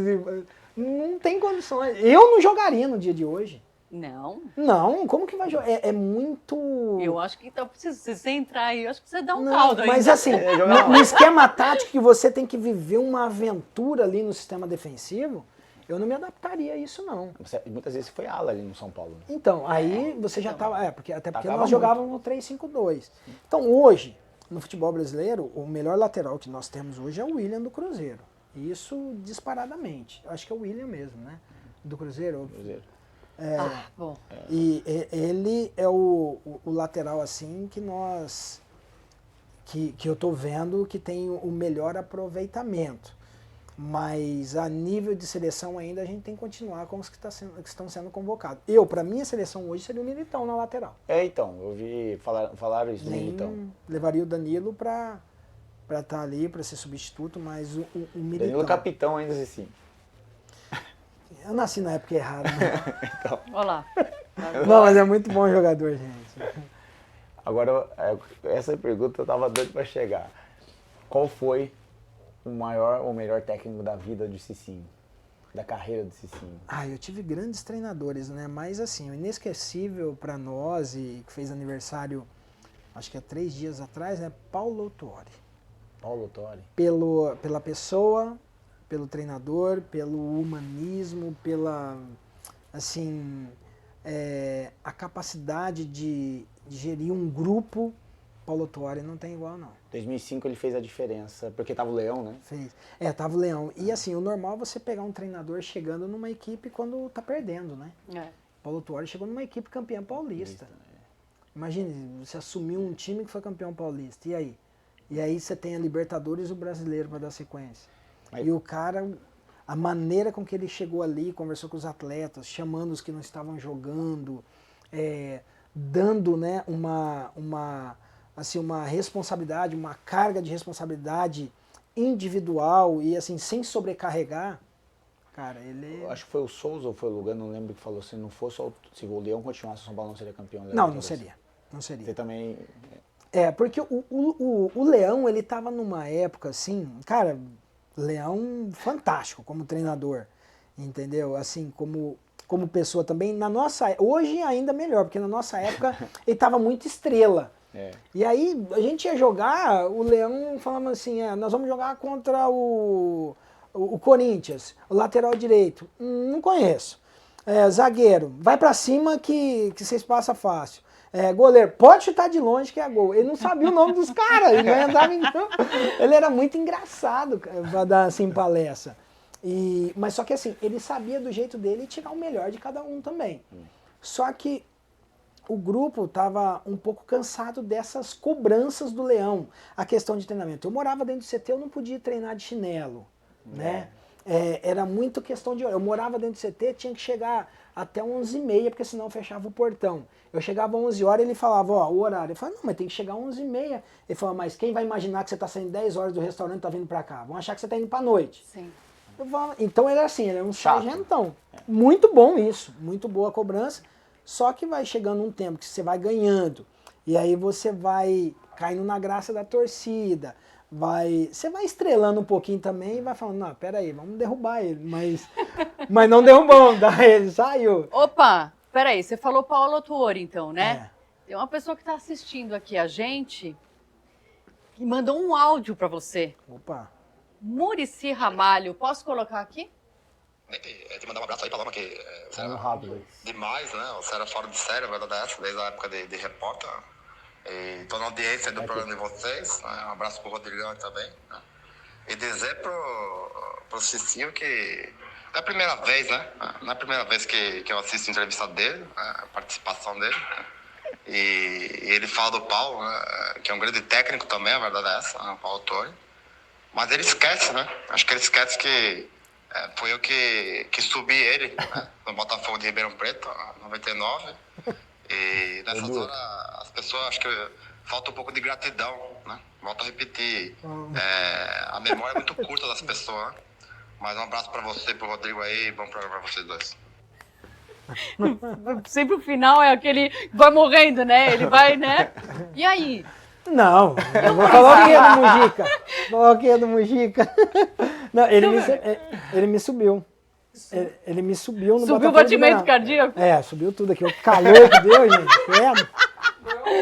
Não tem condições. Eu não jogaria no dia de hoje.
Não.
Não, como que vai jogar? É muito...
Eu acho que então, se você entrar aí, eu acho que você dá um
Não,
caldo aí.
mas assim, no esquema tático que você tem que viver uma aventura ali no sistema defensivo, eu não me adaptaria a isso, não.
Muitas vezes foi ala ali no São Paulo. Né?
Então, aí você já estava... Até porque
Tava
nós jogávamos no 3-5-2. Então, hoje, no futebol brasileiro, o melhor lateral que nós temos hoje é o William do Cruzeiro. Isso disparadamente. Eu acho que é o William mesmo, né? Do Cruzeiro.
Bom.
E ele é o lateral assim que eu tô vendo que tem o melhor aproveitamento. Mas a nível de seleção ainda a gente tem que continuar com os que estão sendo convocados. Para minha seleção hoje seria o Militão na lateral.
Então, eu vi falaram isso do Militão.
Levaria o Danilo para estar ali, para ser substituto, mas o Militão...
Danilo capitão ainda assim.
Eu nasci na época errada. Né?
Então.
Olha lá.
Não, mas é muito bom jogador, gente.
Agora, essa pergunta eu tava doido para chegar. Qual foi o maior ou melhor técnico da vida de Cicinho? Da carreira do Cicinho?
Eu tive grandes treinadores, né? Mas assim, o inesquecível para nós, e que fez aniversário, acho que há 3 dias atrás, é Paulo Autuori.
Paulo Autuori?
Pela pessoa, pelo treinador, pelo humanismo, pela, assim, a capacidade de gerir um grupo. Paulo Autuori não tem igual, não.
2005 ele fez a diferença, porque tava o Leão, né?
Fez. Tava o Leão. E assim, o normal é você pegar um treinador chegando numa equipe quando tá perdendo, né? Paulo Autuori chegou numa equipe campeã paulista. Imagine, você assumiu um time que foi campeão paulista. E aí? E aí você tem a Libertadores e o Brasileiro para dar sequência. E o cara, a maneira com que ele chegou ali, conversou com os atletas, chamando os que não estavam jogando, dando, né, uma responsabilidade, uma carga de responsabilidade individual e assim, sem sobrecarregar, cara, ele...
Eu acho que foi o Souza ou foi o Lugano, não lembro, que falou se não fosse se o Leão continuasse, o São Paulo não seria campeão.
Não seria. Não seria.
Você também...
Porque o Leão, ele tava numa época assim, cara, Leão fantástico como treinador, entendeu? Assim, como pessoa também. Hoje ainda melhor, porque na nossa época ele tava muito estrela. E aí a gente ia jogar, o Leão falava assim, nós vamos jogar contra o Corinthians, o lateral direito. Não conheço. Zagueiro, vai pra cima que vocês passam fácil. Goleiro, pode chutar de longe que é gol. Ele não sabia o nome dos caras, ele não andava em campo. Ele era muito engraçado pra dar assim palestra. Mas só que assim, ele sabia do jeito dele tirar o melhor de cada um também. Só que o grupo estava um pouco cansado dessas cobranças do Leão. A questão de treinamento. Eu morava dentro do CT, eu não podia treinar de chinelo, né? Era muito questão de hora. Eu morava dentro do CT, tinha que chegar até 11h30, porque senão fechava o portão. Eu chegava às 11 horas, ele falava, o horário. Eu falava, não, mas tem que chegar às 11h30. Ele falava, mas quem vai imaginar que você está saindo 10 horas do restaurante e tá vindo para cá? Vão achar que você está indo para noite.
Sim.
Então ele era assim, ele era um sargentão. Muito bom isso, muito boa a cobrança. Só que vai chegando um tempo que você vai ganhando. E aí você vai caindo na graça da torcida. Você vai estrelando um pouquinho também e vai falando, não, peraí, vamos derrubar ele. Mas não derrubamos, daí ele saiu.
Opa, peraí, você falou Paulo Autuori então, né? Tem uma pessoa que está assistindo aqui a gente e mandou um áudio para você.
Opa.
Muricy Ramalho, posso colocar aqui?
Te mandar um abraço aí, Paloma, que você era
rápido.
demais, né? Você era fora de série, a verdade é essa, desde a época de repórter. E tô na audiência do programa de vocês, né? Um abraço pro Rodrigão também. Né? E dizer pro Cicinho que é a primeira vez, né? Não é a primeira vez que eu assisto a entrevista dele, a participação dele. Né? E ele fala do Paulo, né? Que é um grande técnico também, a verdade é essa, né? O Paulo Autuori. Mas ele esquece, né? Acho que ele esquece que foi eu que subi ele, né, no Botafogo de Ribeirão Preto, em 99. E nessas horas as pessoas, acho que falta um pouco de gratidão, né? Volto a repetir, a memória é muito curta das pessoas, né? Mas um abraço pra você, pro Rodrigo aí, bom programa pra vocês dois.
Sempre o final é aquele que vai morrendo, né? Ele vai, né? E aí?
Não, eu vou falar o que é do Mujica. Vou falar o que é do Mujica. Não, ele me subiu. Ele me subiu no
Subiu o
Botafogo de
batimento
Ribeirão.
cardíaco?
Subiu tudo aqui. O calor que deu, gente. Credo.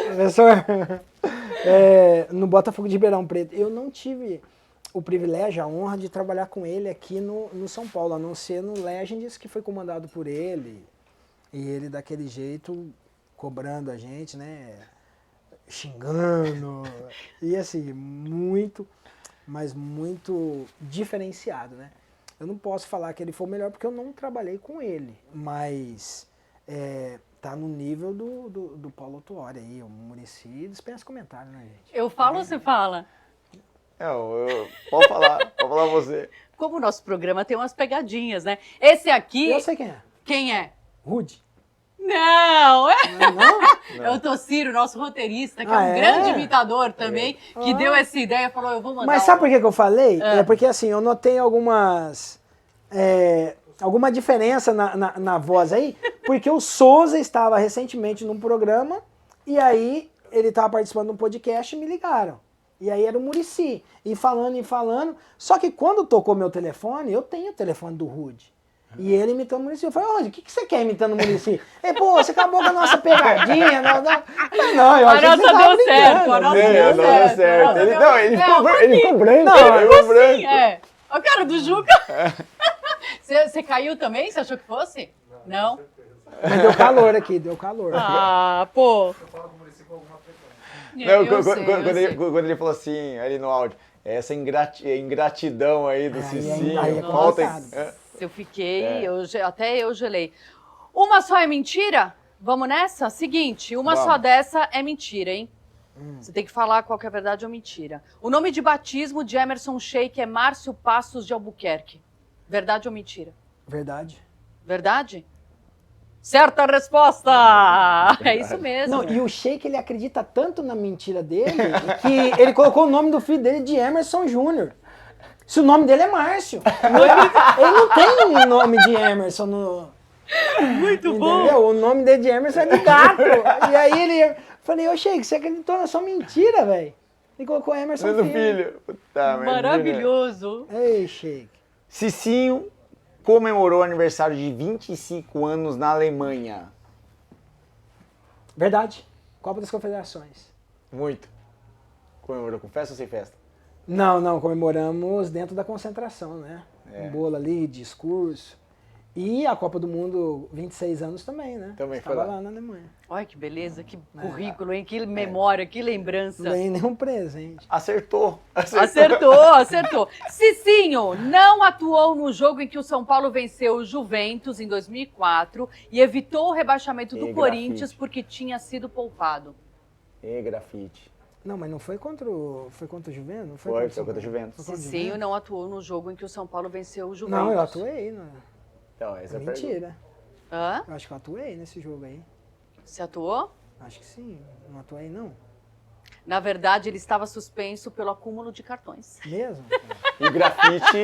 Professor, no Botafogo de Ribeirão Preto, eu não tive o privilégio, a honra de trabalhar com ele aqui no São Paulo, a não ser no Legends, que foi comandado por ele. E ele daquele jeito, cobrando a gente, né? Xingando. E assim, muito, mas muito diferenciado, né? Eu não posso falar que ele foi o melhor porque eu não trabalhei com ele, mas tá no nível do Paulo Tuori aí, o Muricy dispensa comentário, né, gente?
Eu falo ou você fala?
Pode falar você.
Como o nosso programa tem umas pegadinhas, né? Esse aqui...
Eu sei quem é.
Quem é?
Rude.
Não,
Não?
é o Tociro, nosso roteirista, que é um
é?
grande imitador também, que deu essa ideia, falou, eu vou mandar.
Mas sabe por que eu falei? É porque assim, eu notei alguma diferença na voz aí, porque o Souza estava recentemente num programa e aí ele estava participando de um podcast e me ligaram. E aí era o Muricy, e falando, só que quando tocou meu telefone, eu tenho o telefone do Rude. E ele imitando o Muricy. Eu falei, Rude, o que você quer imitando o Muricy? Ele, pô, você acabou com a nossa pegadinha. Não, eu achei que você tava
deu certo, a nossa deu certo.
Ele ficou branco.
Ele ficou branco.
É. A cara do Juca. Você caiu também? Você achou que fosse? Não?
Mas deu calor aqui, deu calor.
Ah, pô.
Não,
Eu sei.
quando ele falou assim, ali no áudio, essa ingratidão aí do Cicinho.
aí é
falta.
complicado.
Eu fiquei, até eu gelei. Uma só é mentira? Vamos nessa? Seguinte, uma
Vamos.
só dessa é mentira, hein? Você tem que falar qual que é verdade ou mentira. O nome de batismo de Emerson Sheik é Márcio Passos de Albuquerque. Verdade ou mentira?
Verdade.
Verdade? Certa resposta! É isso mesmo.
Não, e o Sheik, ele acredita tanto na mentira dele que ele colocou o nome do filho dele de Emerson Júnior. Se o nome dele é Márcio. Ele não tem um nome de Emerson no...
Muito bom.
Entendeu? O nome dele de Emerson é de gato. E aí ele... Falei, ô Sheik, você acreditou na sua mentira, velho? Ele colocou Emerson
Do filho. Puta,
Maravilhoso.
Ei, Sheik.
Cicinho comemorou o aniversário de 25 anos na Alemanha.
Verdade. Copa das Confederações.
Muito. Comemorou com festa ou sem festa?
Não, comemoramos dentro da concentração, né? Um bolo ali, discurso. E a Copa do Mundo, 26 anos também, né?
Também foi
Estava
lá.
lá na Alemanha.
Olha que beleza, que currículo, hein? Que memória, que lembrança.
Não ganhei nenhum presente.
Acertou.
Acertou. Cicinho não atuou no jogo em que o São Paulo venceu o Juventus em 2004 e evitou o rebaixamento do Corinthians
grafite.
porque tinha sido poupado.
E grafite.
Não, mas não foi contra o Juventus? Não
Foi
São
contra o
Paulo?
Juventus.
Foi contra o
Cicinho
Juventus?
não atuou no jogo em que o São Paulo venceu o Juventus.
Não, eu atuei. Não.
Então, essa é a pergunta.
Mentira.
Hã?
Eu acho que eu atuei nesse jogo aí.
Você atuou?
Acho que sim. Não atuei, não.
Na verdade, ele estava suspenso pelo acúmulo de cartões.
Mesmo?
E grafite.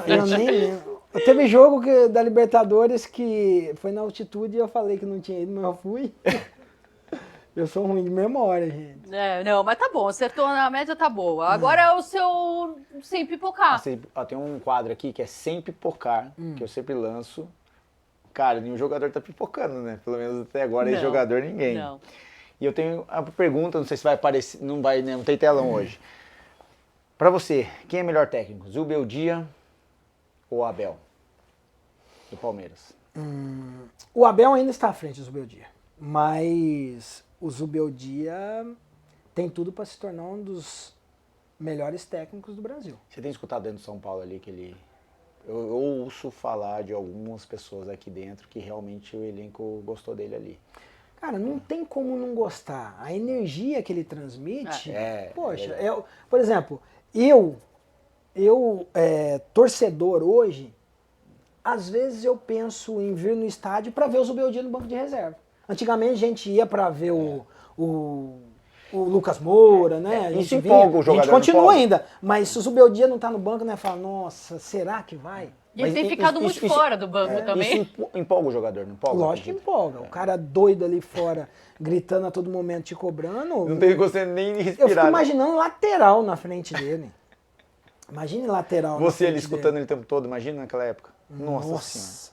Eu nem lembro. Teve jogo da Libertadores que foi na altitude e eu falei que não tinha ido, mas eu fui. Eu sou ruim de memória, gente.
Não, mas tá bom, acertou na média, tá boa. Agora é o seu sem pipocar.
Tem um quadro aqui que é sem pipocar, que eu sempre lanço. Cara, nenhum jogador tá pipocando, né? Pelo menos até agora, esse jogador, ninguém.
Não.
E eu tenho a pergunta, não sei se vai aparecer, não tem telão hoje. Pra você, quem é melhor técnico, Zubeldia ou Abel? Do Palmeiras.
O Abel ainda está à frente do Zubeldia, mas o Zubeldia tem tudo para se tornar um dos melhores técnicos do Brasil.
Você tem escutado dentro do São Paulo ali que ele... Eu ouço falar de algumas pessoas aqui dentro que realmente o elenco gostou dele ali.
Cara, não tem como não gostar. A energia que ele transmite... Poxa, por exemplo, eu torcedor hoje, às vezes eu penso em vir no estádio para ver o Zubeldia no banco de reserva. Antigamente a gente ia para ver o Lucas Moura, né? A gente
Isso empolga o jogador.
A gente continua
empolga.
ainda, mas se o Zubeldia não tá no banco, né? Fala, nossa, será que vai?
E ele
Mas
tem ficado muito fora do banco também.
Isso empolga o jogador, não empolga?
Lógico que empolga. O cara doido ali fora, gritando a todo momento, te cobrando.
Não tem você nem
Eu
respirar.
fico
né?
imaginando lateral na frente dele. Imagine lateral na
Você ali
frente
escutando
dele.
ele o tempo todo, imagina naquela época. Nossa Senhora.
Nossa.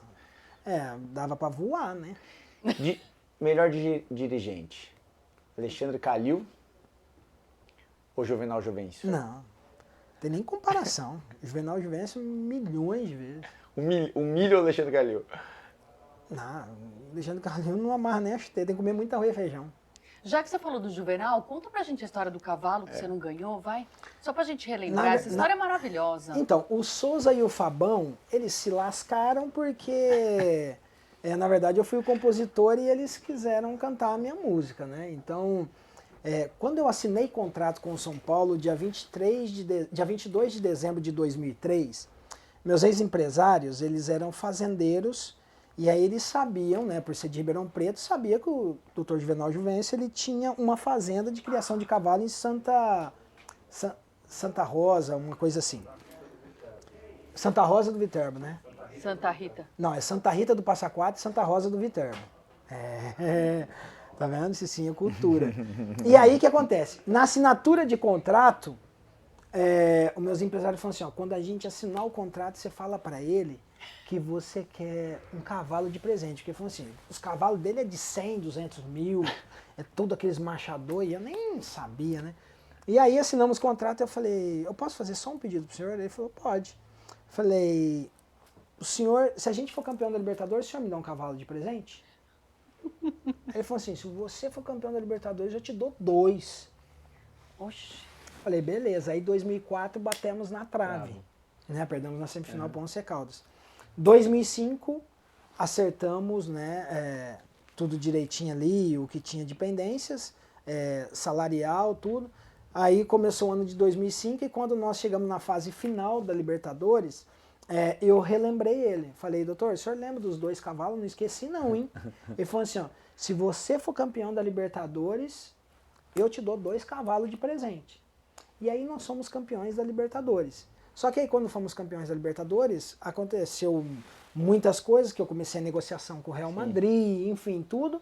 É, dava pra voar, né?
Melhor dirigente, Alexandre Calil ou Juvenal Juvencio?
Não. Tem nem comparação. Juvenal Juvencio milhões de vezes.
O milho ou Alexandre Calil?
Não, Alexandre Calil não amarra nem a chuteira, tem que comer muito arroz e feijão.
Já que você falou do Juvenal, conta pra gente a história do cavalo que você não ganhou, vai? Só pra gente relembrar, essa história é maravilhosa.
Então, o Souza e o Fabão, eles se lascaram porque, na verdade, eu fui o compositor e eles quiseram cantar a minha música, né? Então, quando eu assinei contrato com o São Paulo, dia 22 de dezembro de 2003, meus ex-empresários, eles eram fazendeiros. E aí eles sabiam, né, por ser de Ribeirão Preto, sabia que o Dr. Juvenal Juvencio, ele tinha uma fazenda de criação de cavalo em Santa Rosa, uma coisa assim. Santa Rosa do Viterbo, né?
Santa Rita.
Não, é Santa Rita do Passa Quatro e Santa Rosa do Viterbo. Tá vendo? Isso sim é cultura. E aí o que acontece? Na assinatura de contrato, os meus empresários falam assim, ó, quando a gente assinar o contrato, você fala para ele que você quer um cavalo de presente. Porque falou assim, os cavalos dele é de 100, 200 mil, é tudo aqueles machador, e eu nem sabia, né? E aí assinamos o contrato e eu falei, eu posso fazer só um pedido pro senhor? Ele falou, pode. Eu falei, o senhor, se a gente for campeão da Libertadores, o senhor me dá um cavalo de presente? Ele falou assim, se você for campeão da Libertadores, eu te dou 2.
Oxi.
Falei, beleza. Aí em 2004 batemos na trave. Né? Perdemos na semifinal para o Once Caldas. 2005 acertamos, né, tudo direitinho ali, o que tinha de pendências, salarial, tudo. Aí começou o ano de 2005 e quando nós chegamos na fase final da Libertadores, eu relembrei ele. Falei, doutor, o senhor lembra dos 2 cavalos? Não esqueci não, hein? Ele falou assim, ó, se você for campeão da Libertadores, eu te dou 2 cavalos de presente. E aí nós somos campeões da Libertadores. Só que aí quando fomos campeões da Libertadores, aconteceu muitas coisas, que eu comecei a negociação com o Real Madrid, enfim, tudo.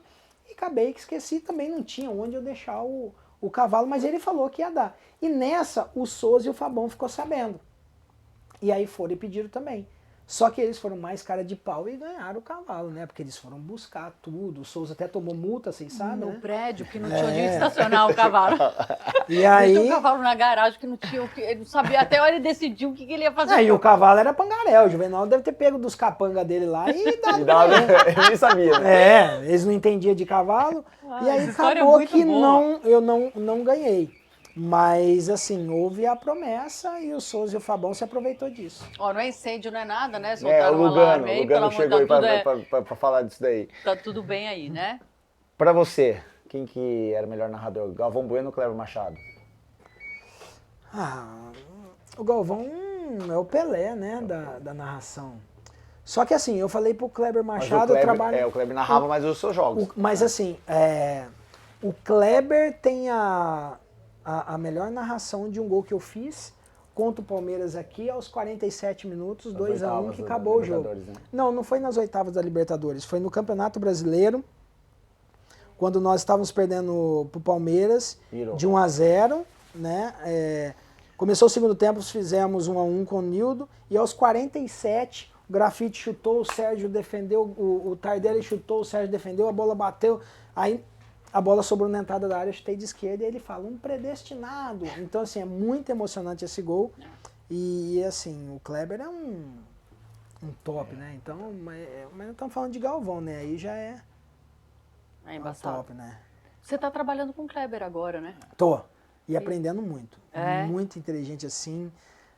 E acabei que esqueci, também não tinha onde eu deixar o cavalo, mas ele falou que ia dar. E nessa, o Souza e o Fabão ficou sabendo. E aí foram e pediram também. Só que eles foram mais cara de pau e ganharam o cavalo, né? Porque eles foram buscar tudo. O Souza até tomou multa, vocês sabem,
No
né?
prédio, que não tinha onde estacionar o cavalo.
E aí...
Deixou o cavalo na garagem, que não tinha, ele não sabia, até a hora ele decidiu o que ele ia fazer.
E o cavalo era pangaré, o Juvenal deve ter pego dos capangas dele lá e dado.
Eu nem sabia. Né?
Eles não entendiam de cavalo. E aí
essa história é
acabou
muito
que
boa.
eu não ganhei. Mas, assim, houve a promessa e o Souza e o Fabão se aproveitou disso.
Ó, não é incêndio, não é nada, né?
O
Soltaram um alarme aí, pelo
Lugano
amor de
chegou aí
Deus,
pra falar disso daí.
tá tudo bem aí, né?
Pra você, quem que era o melhor narrador? Galvão Bueno ou Cleber Machado?
O Galvão é o Pelé, né, da narração. Só que, assim, eu falei pro Kleber Machado, eu trabalho...
o Kleber narrava mais os seus jogos.
Mas, assim, o Kleber tem a melhor narração de um gol que eu fiz contra o Palmeiras aqui aos 47 minutos, 2-1, que acabou o jogo.
Né?
Não foi nas oitavas da Libertadores, foi no Campeonato Brasileiro, quando nós estávamos perdendo pro Palmeiras, de 1-0, né? Começou o segundo tempo, fizemos 1-1 com o Nildo, e aos 47, o Grafite chutou, o Sérgio defendeu, o Tardelli chutou, o Sérgio defendeu, a bola bateu, aí... A bola sobrou na entrada da área, eu chutei de esquerda e ele fala, um predestinado. Então, assim, é muito emocionante esse gol. E, assim, o Kleber é um top, né? Então, mas não estamos falando de Galvão, né? Aí já é
embaçado.
top, né?
Você tá trabalhando com o Kleber agora, né?
Tô. E aprendendo muito.
É.
Muito inteligente, assim.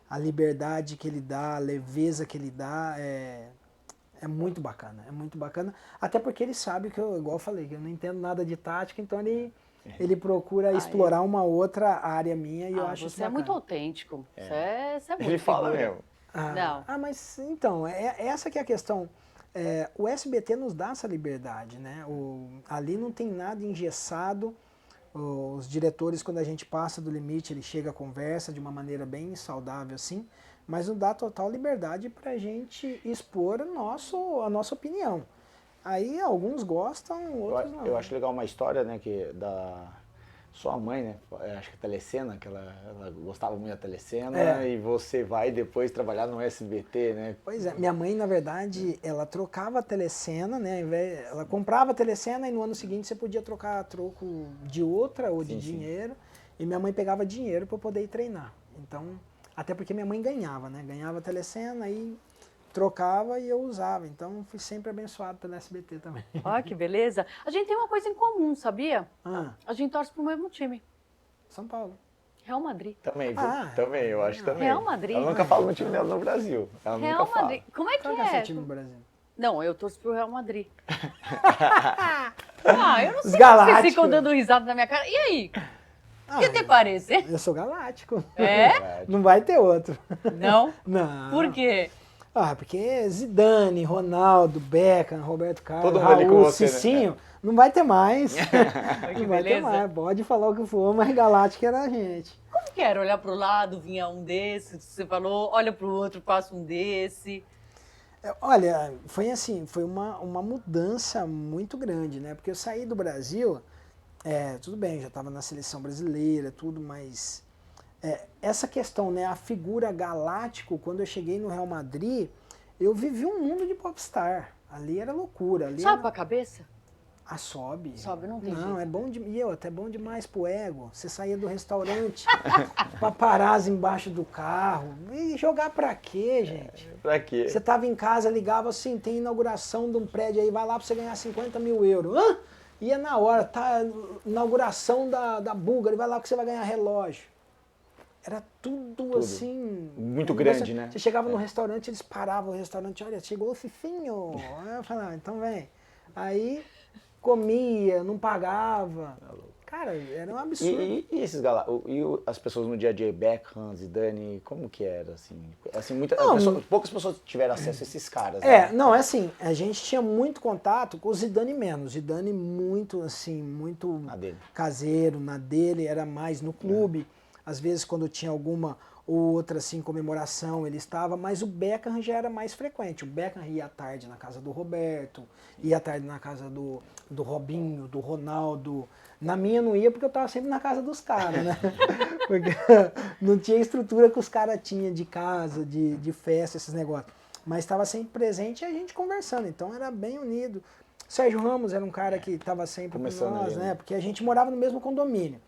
A liberdade que ele dá, a leveza que ele dá, é muito bacana, é muito bacana. Até porque ele sabe que eu, igual eu falei, que eu não entendo nada de tática, então ele procura explorar uma outra área minha e eu acho isso
você é
bacana.
muito autêntico. Você é muito
Ele fala
figura.
mesmo.
Não.
Mas então, essa que é a questão. O SBT nos dá essa liberdade, né? Ali não tem nada engessado. Os diretores, quando a gente passa do limite, ele chega a conversa de uma maneira bem saudável, assim, mas nos dá total liberdade para a gente expor a nossa opinião. Aí alguns gostam, outros não.
Eu acho legal uma história, né, que da sua mãe, né, acho que a Telecena, que ela gostava muito da Telecena, e você vai depois trabalhar no SBT, né?
Pois é, minha mãe, na verdade, ela trocava a Telecena, né, ela comprava a Telecena e no ano seguinte você podia trocar a troco de outra ou de dinheiro, e minha mãe pegava dinheiro para poder ir treinar. Então, até porque minha mãe ganhava, né, ganhava a Telecena e trocava e eu usava, então fui sempre abençoado pelo SBT também.
Olha que beleza. A gente tem uma coisa em comum, sabia?
Ah,
A gente torce pro mesmo time.
São Paulo.
Real Madrid.
Também, viu?
Ah,
Também, eu acho também.
Real Madrid.
Ela nunca fala no time dela no Brasil. Ela
Real
nunca fala.
Madrid. Como é que
Qual que é o seu
é?
time no Brasil?
Não, eu torço pro Real Madrid. Eu não sei
Os
se vocês
Galácticos.
ficam dando risada na minha cara. E aí? O
Ah,
que te parece?
eu sou galáctico.
É?
Não vai ter outro.
Não?
Não.
Por quê?
Porque Zidane, Ronaldo, Beckham, Roberto Carlos,
Todo mundo ali com
Raul,
você, né?
Cicinho, não vai ter mais.
Que
Não vai ter
beleza.
mais. Pode falar o que for, mas Galáctica era a gente.
Como que era olhar pro lado, vinha um desse, você falou, olha pro outro, passa um desse.
Olha, foi assim, foi uma mudança muito grande, né? Porque eu saí do Brasil, tudo bem, já estava na seleção brasileira, tudo, mas essa questão, né? A figura galáctico, quando eu cheguei no Real Madrid, eu vivi um mundo de popstar. Ali era loucura. Ali
Sobe
era...
pra cabeça?
Sobe.
Sobe, não tem
Não,
jeito.
é bom até bom demais pro ego. Você saía do restaurante, paparazzi embaixo do carro. E jogar pra quê, gente?
Pra quê?
Você tava em casa, ligava assim, tem inauguração de um prédio aí, vai lá pra você ganhar 50 mil euros. Hã? Ia na hora, tá, inauguração da Bulgari, vai lá que você vai ganhar relógio. Era tudo assim...
Muito grande, né?
Você chegava no restaurante, eles paravam o restaurante, olha, chegou o Cicinho. Aí eu falava, então vem. Aí comia, não pagava. Cara, era um absurdo.
E esses as pessoas no dia a dia, Beckham, Zidane, como que era, assim? Poucas pessoas tiveram acesso a esses caras, né?
Não, é assim, a gente tinha muito contato com o Zidane menos. Zidane muito, assim, muito
Na dele.
caseiro, na dele, era mais no clube. Às vezes, quando tinha alguma ou outra, assim, comemoração, ele estava, mas o Beckham já era mais frequente. O Beckham ia à tarde na casa do Roberto, ia à tarde na casa do Robinho, do Ronaldo. Na minha não ia porque eu estava sempre na casa dos caras, né? Porque não tinha estrutura que os caras tinham de casa, de festa, esses negócios. Mas estava sempre presente e a gente conversando, então era bem unido. Sérgio Ramos era um cara que estava sempre
Começando
com nós,
ali,
né?
né?
Porque a gente morava no mesmo condomínio.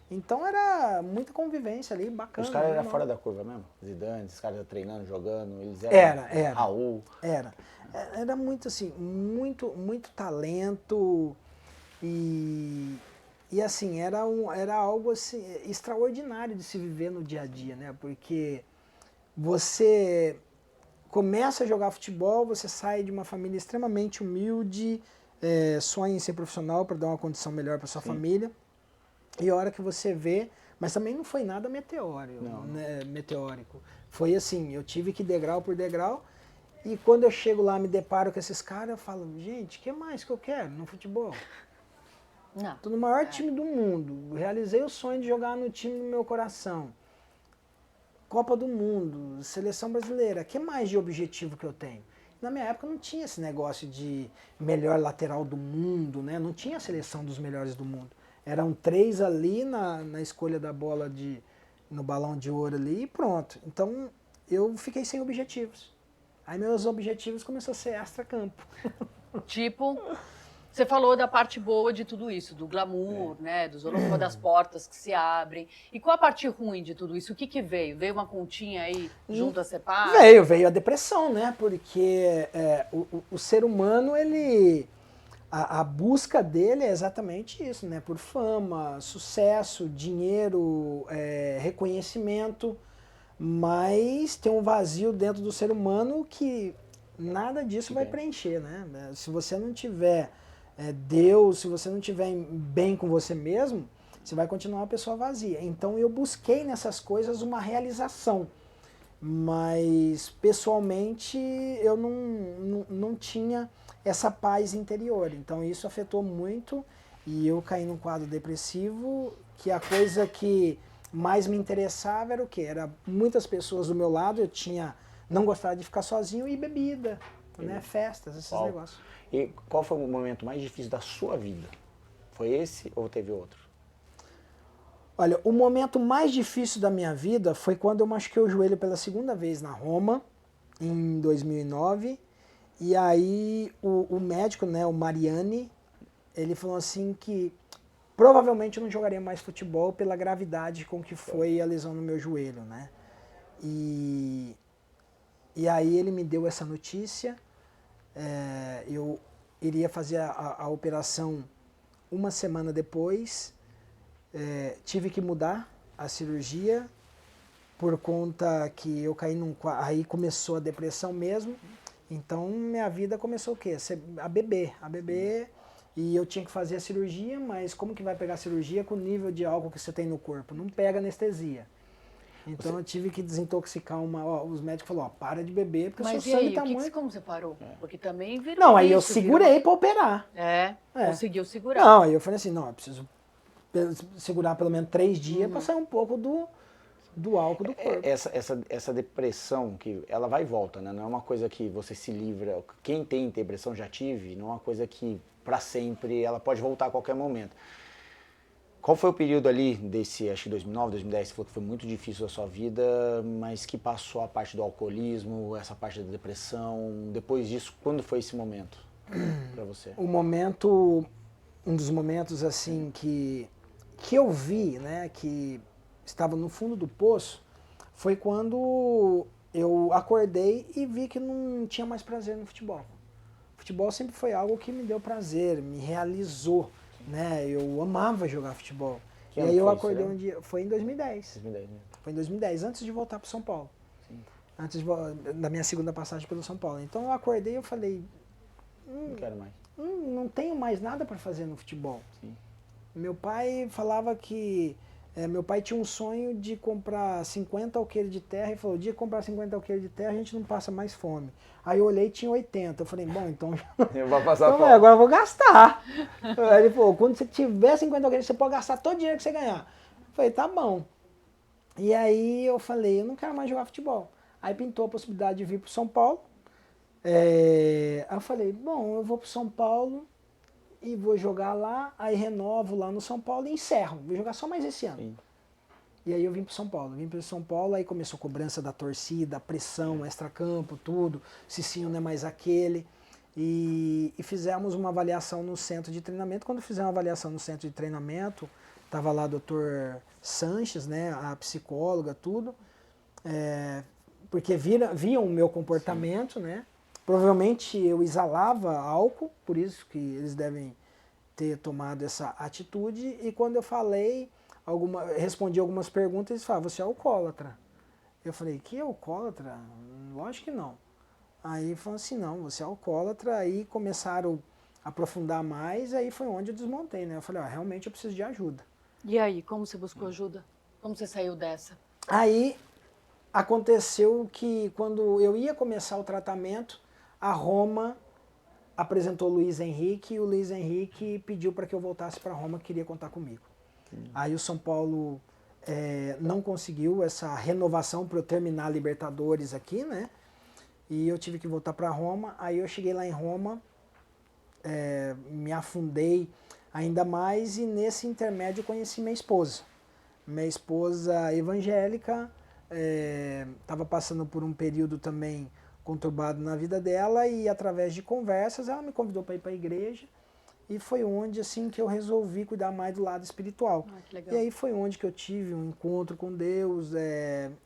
Então era muita convivência ali, bacana.
Os caras eram
normal.
fora da curva mesmo? Zidane, os caras treinando, jogando, eles eram...
Era.
Raul.
Era muito assim, muito talento e assim, era algo assim, extraordinário de se viver no dia a dia, né? Porque você começa a jogar futebol, você sai de uma família extremamente humilde, sonha em ser profissional para dar uma condição melhor para sua família. E a hora que você vê, mas também não foi nada meteórico, né? Meteórico. Foi assim, eu tive que ir degrau por degrau, e quando eu chego lá, me deparo com esses caras, eu falo, gente, o que mais que eu quero no futebol?
Não.
Tô no maior time do mundo, realizei o sonho de jogar no time do meu coração. Copa do Mundo, Seleção Brasileira, o que mais de objetivo que eu tenho? Na minha época não tinha esse negócio de melhor lateral do mundo, né? Não tinha a seleção dos melhores do mundo. Eram 3 ali na escolha da bola no balão de ouro ali e pronto. Então eu fiquei sem objetivos. Aí meus objetivos começaram a ser extra-campo.
Tipo, você falou da parte boa de tudo isso, do glamour, né? Dos holofotes, das portas que se abrem. E qual a parte ruim de tudo isso? O que veio? Veio uma continha aí junto a Cepar?
Veio a depressão, né? Porque o ser humano, ele... A busca dele é exatamente isso, né? Por fama, sucesso, dinheiro, reconhecimento, mas tem um vazio dentro do ser humano que nada disso vai preencher, né? Se você não tiver Deus, se você não tiver bem com você mesmo, você vai continuar uma pessoa vazia. Então eu busquei nessas coisas uma realização. Mas pessoalmente eu não tinha essa paz interior. Então isso afetou muito e eu caí num quadro depressivo, que a coisa que mais me interessava era o quê? Era muitas pessoas do meu lado, não gostava de ficar sozinho e bebida, né? Festas, esses negócios.
E qual foi o momento mais difícil da sua vida? Foi esse ou teve outro?
Olha, o momento mais difícil da minha vida foi quando eu machuquei o joelho pela segunda vez na Roma, em 2009. E aí o médico, né, o Mariani, ele falou assim que provavelmente eu não jogaria mais futebol pela gravidade com que foi a lesão no meu joelho, né? E aí ele me deu essa notícia, eu iria fazer a operação uma semana depois, tive que mudar a cirurgia por conta que eu caí aí começou a depressão mesmo, então minha vida começou o quê? A beber, e eu tinha que fazer a cirurgia, mas como que vai pegar a cirurgia com o nível de álcool que você tem no corpo? Não pega anestesia. Então eu tive que desintoxicar os médicos falaram, para de beber, porque
Mas
o seu
e
sangue
aí,
tá muito...
como você parou? Porque também virou
Não, aí eu
vício,
segurei para operar.
Conseguiu segurar.
Não, aí eu falei assim, não, eu preciso segurar pelo menos 3 dias para sair um pouco do álcool do corpo.
Essa depressão, que ela vai e volta, né? Não é uma coisa que você se livra. Quem tem depressão, já tive, não é uma coisa que para sempre, ela pode voltar a qualquer momento. Qual foi o período ali desse, acho que 2009, 2010, você falou que foi muito difícil da sua vida, mas que passou a parte do alcoolismo, essa parte da depressão, depois disso, quando foi esse momento para você?
Um dos momentos assim que eu vi, né, que estava no fundo do poço, foi quando eu acordei e vi que não tinha mais prazer no futebol. O futebol sempre foi algo que me deu prazer, me realizou, né? Eu amava jogar futebol. E aí eu acordei um dia, foi em 2010.
2010, né?
Foi em 2010, antes de voltar para São Paulo.
Sim.
Antes da minha segunda passagem pelo São Paulo. Então eu acordei e eu falei,
Não quero mais.
não tenho mais nada para fazer no futebol.
Sim.
Meu pai falava que meu pai tinha um sonho de comprar 50 alqueires de terra e falou, o dia que comprar 50 alqueires de terra a gente não passa mais fome. Aí eu olhei e tinha 80. Eu falei, bom, então
Eu vou passar
então,
fome.
agora eu vou gastar. Aí ele falou, quando você tiver 50 alqueires, você pode gastar todo o dinheiro que você ganhar. Eu falei, tá bom. E aí eu falei, eu não quero mais jogar futebol. Aí pintou a possibilidade de vir para São Paulo. Aí eu falei, bom, eu vou para São Paulo e vou jogar lá, aí renovo lá no São Paulo e encerro. Vou jogar só mais esse ano.
Sim.
E aí eu vim para São Paulo. Vim para São Paulo, aí começou a cobrança da torcida, a pressão, extracampo, tudo. Cicinho não é mais aquele. E fizemos uma avaliação no centro de treinamento. Quando fizemos uma avaliação no centro de treinamento, estava lá o Dr. Sanches, né, a psicóloga, tudo. Porque viam o meu comportamento, né? Provavelmente eu exalava álcool, por isso que eles devem ter tomado essa atitude. E quando eu falei, respondi algumas perguntas, eles falaram, você é alcoólatra. Eu falei, que alcoólatra? Lógico que não. Aí falaram assim, não, você é alcoólatra. Aí começaram a aprofundar mais, aí foi onde eu desmontei, né? Eu falei, realmente eu preciso de ajuda.
E aí, como você buscou ajuda? Como você saiu dessa?
Aí aconteceu que quando eu ia começar o tratamento, a Roma apresentou o Luiz Henrique e o Luiz Henrique pediu para que eu voltasse para Roma, queria contar comigo. Aí o São Paulo não conseguiu essa renovação para eu terminar a Libertadores aqui, né? E eu tive que voltar para Roma. Aí eu cheguei lá em Roma, me afundei ainda mais e nesse intermédio eu conheci minha esposa. Minha esposa evangélica estava passando por um período também conturbado na vida dela e através de conversas ela me convidou para ir para a igreja e foi onde assim que eu resolvi cuidar mais do lado espiritual.
Que legal.
E aí foi onde que eu tive um encontro com Deus,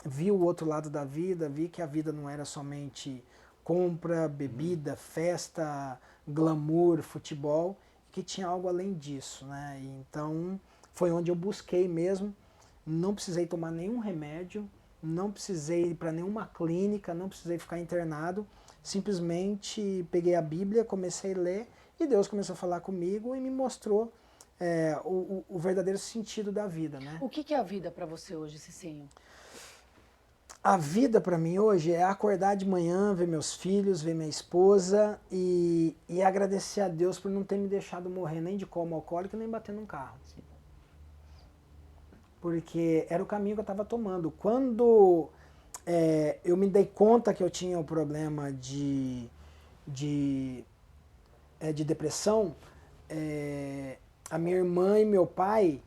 vi o outro lado da vida, vi que a vida não era somente compra, bebida, festa, glamour, futebol, que tinha algo além disso, né? E então foi onde eu busquei mesmo, não precisei tomar nenhum remédio, não precisei ir para nenhuma clínica, não precisei ficar internado, simplesmente peguei a Bíblia, comecei a ler e Deus começou a falar comigo e me mostrou o verdadeiro sentido da vida, né?
O que é a vida para você hoje, Cicinho?
A vida para mim hoje é acordar de manhã, ver meus filhos, ver minha esposa e agradecer a Deus por não ter me deixado morrer nem de coma alcoólico nem bater num carro. Porque era o caminho que eu estava tomando. Quando eu me dei conta que eu tinha o problema de depressão, a minha irmã e meu pai,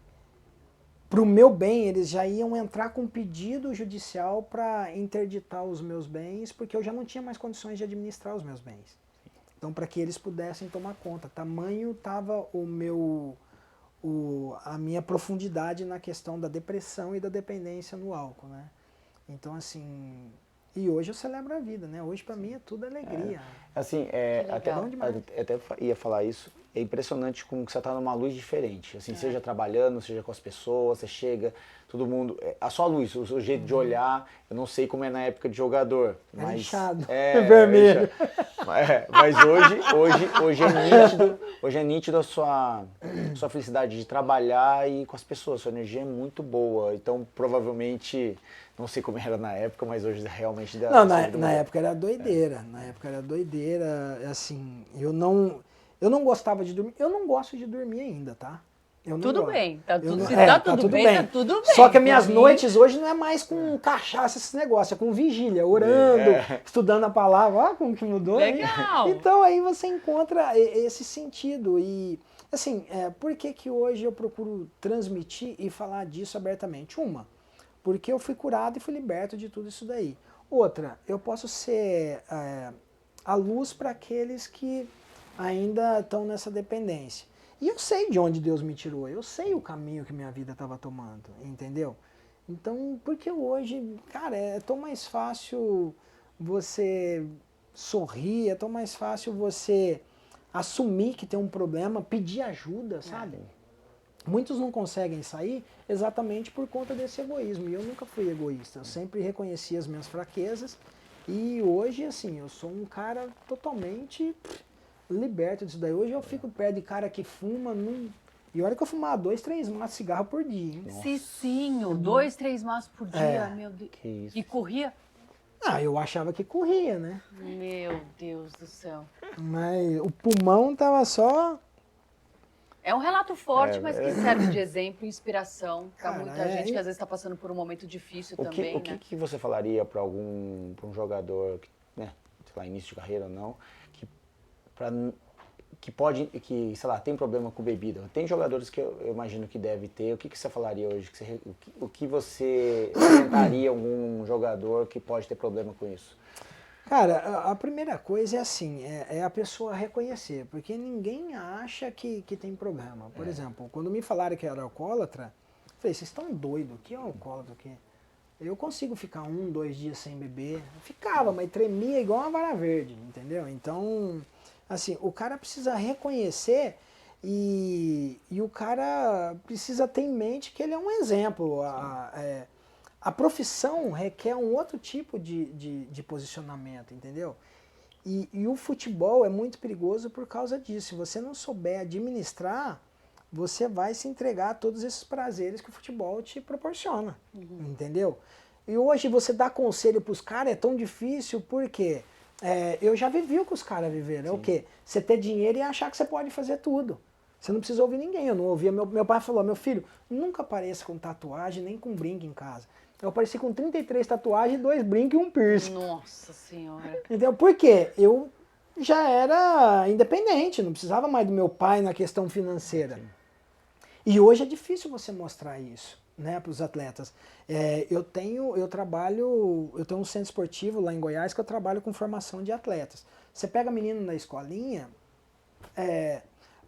pro meu bem, eles já iam entrar com um pedido judicial para interditar os meus bens, porque eu já não tinha mais condições de administrar os meus bens. Então, para que eles pudessem tomar conta. Tamanho estava a minha profundidade na questão da depressão e da dependência no álcool, né? Então, assim... E hoje eu celebro a vida, né? Hoje para mim é tudo alegria.
Assim, até ia falar isso, é impressionante como que você tá numa luz diferente. Assim, seja trabalhando, seja com as pessoas, você chega, todo mundo... A sua luz, o seu jeito de olhar, eu não sei como é na época de jogador.
Mas, inchado,
vermelho. Mas hoje é nítido a sua felicidade de trabalhar e com as pessoas, sua energia é muito boa. Então, provavelmente... Não sei como era na época, mas hoje realmente dá.
Não, na época era doideira. Na época era doideira. Assim, eu não gostava de dormir. Eu não gosto de dormir ainda, tá?
Tudo bem. Tá tudo bem. Tá tudo bem.
Só que as minhas noites hoje não é mais com cachaça, esse negócio, é com vigília, orando, estudando a palavra. Olha como que mudou.
Legal.
Então aí você encontra esse sentido. E, assim, por que hoje eu procuro transmitir e falar disso abertamente? Porque eu fui curado e fui liberto de tudo isso daí. Outra, eu posso ser a luz para aqueles que ainda estão nessa dependência. E eu sei de onde Deus me tirou, eu sei o caminho que minha vida estava tomando, entendeu? Então, porque hoje, cara, é tão mais fácil você sorrir, é tão mais fácil você assumir que tem um problema, pedir ajuda, sabe? Muitos não conseguem sair exatamente por conta desse egoísmo. E eu nunca fui egoísta. Eu sempre reconheci as minhas fraquezas. E hoje, assim, eu sou um cara totalmente liberto disso daí. Hoje eu fico perto de cara que fuma. E olha que eu fumava 2, 3 maços de cigarro por dia, hein?
Cicinho, 2, 3 maços por dia, meu Deus.
Que isso.
E corria?
Eu achava que corria, né?
Meu Deus do céu.
Mas o pulmão tava só...
É um relato forte, mas que serve de exemplo e inspiração para muita gente que às vezes está passando por um momento difícil também,
O que você falaria para um jogador, né, sei lá, início de carreira ou não, que sei lá, tem problema com bebida? Tem jogadores que eu imagino que deve ter. O que você falaria hoje? O que você orientaria algum jogador que pode ter problema com isso?
Cara, a primeira coisa é assim, é a pessoa reconhecer, porque ninguém acha que tem problema. Por exemplo, quando me falaram que eu era alcoólatra, eu falei, vocês estão doidos, o que é alcoólatra? Eu consigo ficar 1, 2 dias sem beber. Ficava, mas tremia igual uma vara verde, entendeu? Então, assim, o cara precisa reconhecer e o cara precisa ter em mente que ele é um exemplo. A profissão requer um outro tipo de posicionamento, entendeu? E o futebol é muito perigoso por causa disso. Se você não souber administrar, você vai se entregar a todos esses prazeres que o futebol te proporciona, entendeu? E hoje você dá conselho para os caras é tão difícil porque eu já vivi o que os caras viveram. É o quê? Você ter dinheiro e achar que você pode fazer tudo. Você não precisa ouvir ninguém. Eu não ouvia. Meu pai falou, meu filho, nunca apareça com tatuagem nem com brinco em casa. Eu apareci com 33 tatuagens, 2 brincos e um piercing.
Nossa Senhora.
Entendeu? Por quê? Eu já era independente, não precisava mais do meu pai na questão financeira. E hoje é difícil você mostrar isso, né, para os atletas. Eu tenho um centro esportivo lá em Goiás que eu trabalho com formação de atletas. Você pega menino na escolinha,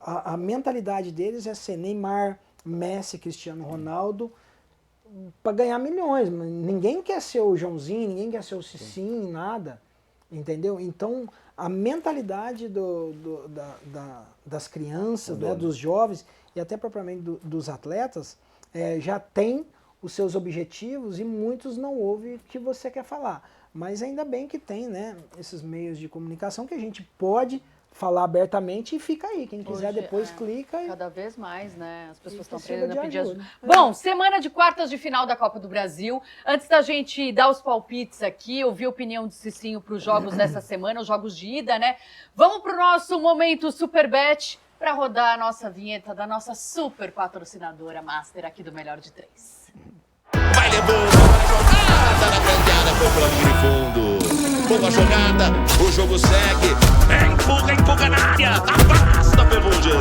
a mentalidade deles é ser Neymar, Messi, Cristiano Ronaldo, para ganhar milhões. Ninguém quer ser o Joãozinho, ninguém quer ser o Cicinho, nada. Entendeu? Então, a mentalidade das crianças, né, dos jovens e até propriamente dos atletas já tem os seus objetivos e muitos não ouvem o que você quer falar. Mas ainda bem que tem, né, esses meios de comunicação que a gente pode falar abertamente e fica aí. Quem quiser
Hoje,
depois clica e
Cada vez mais, né? As pessoas estão
precisa
aprendendo a
de
pedir
ajuda.
ajuda. Bom, semana de quartas de final da Copa do Brasil. Antes da gente dar os palpites aqui, ouvir a opinião do Cicinho para os jogos dessa semana, os jogos de ida, né? Vamos para o nosso momento Superbet para rodar a nossa vinheta da nossa super patrocinadora Master aqui do Melhor de Três.
Vai levando a jogada na grande área, foi pela linha de fundo. Boa jogada, o jogo segue. Empurra na área, afasta a Ferrugem.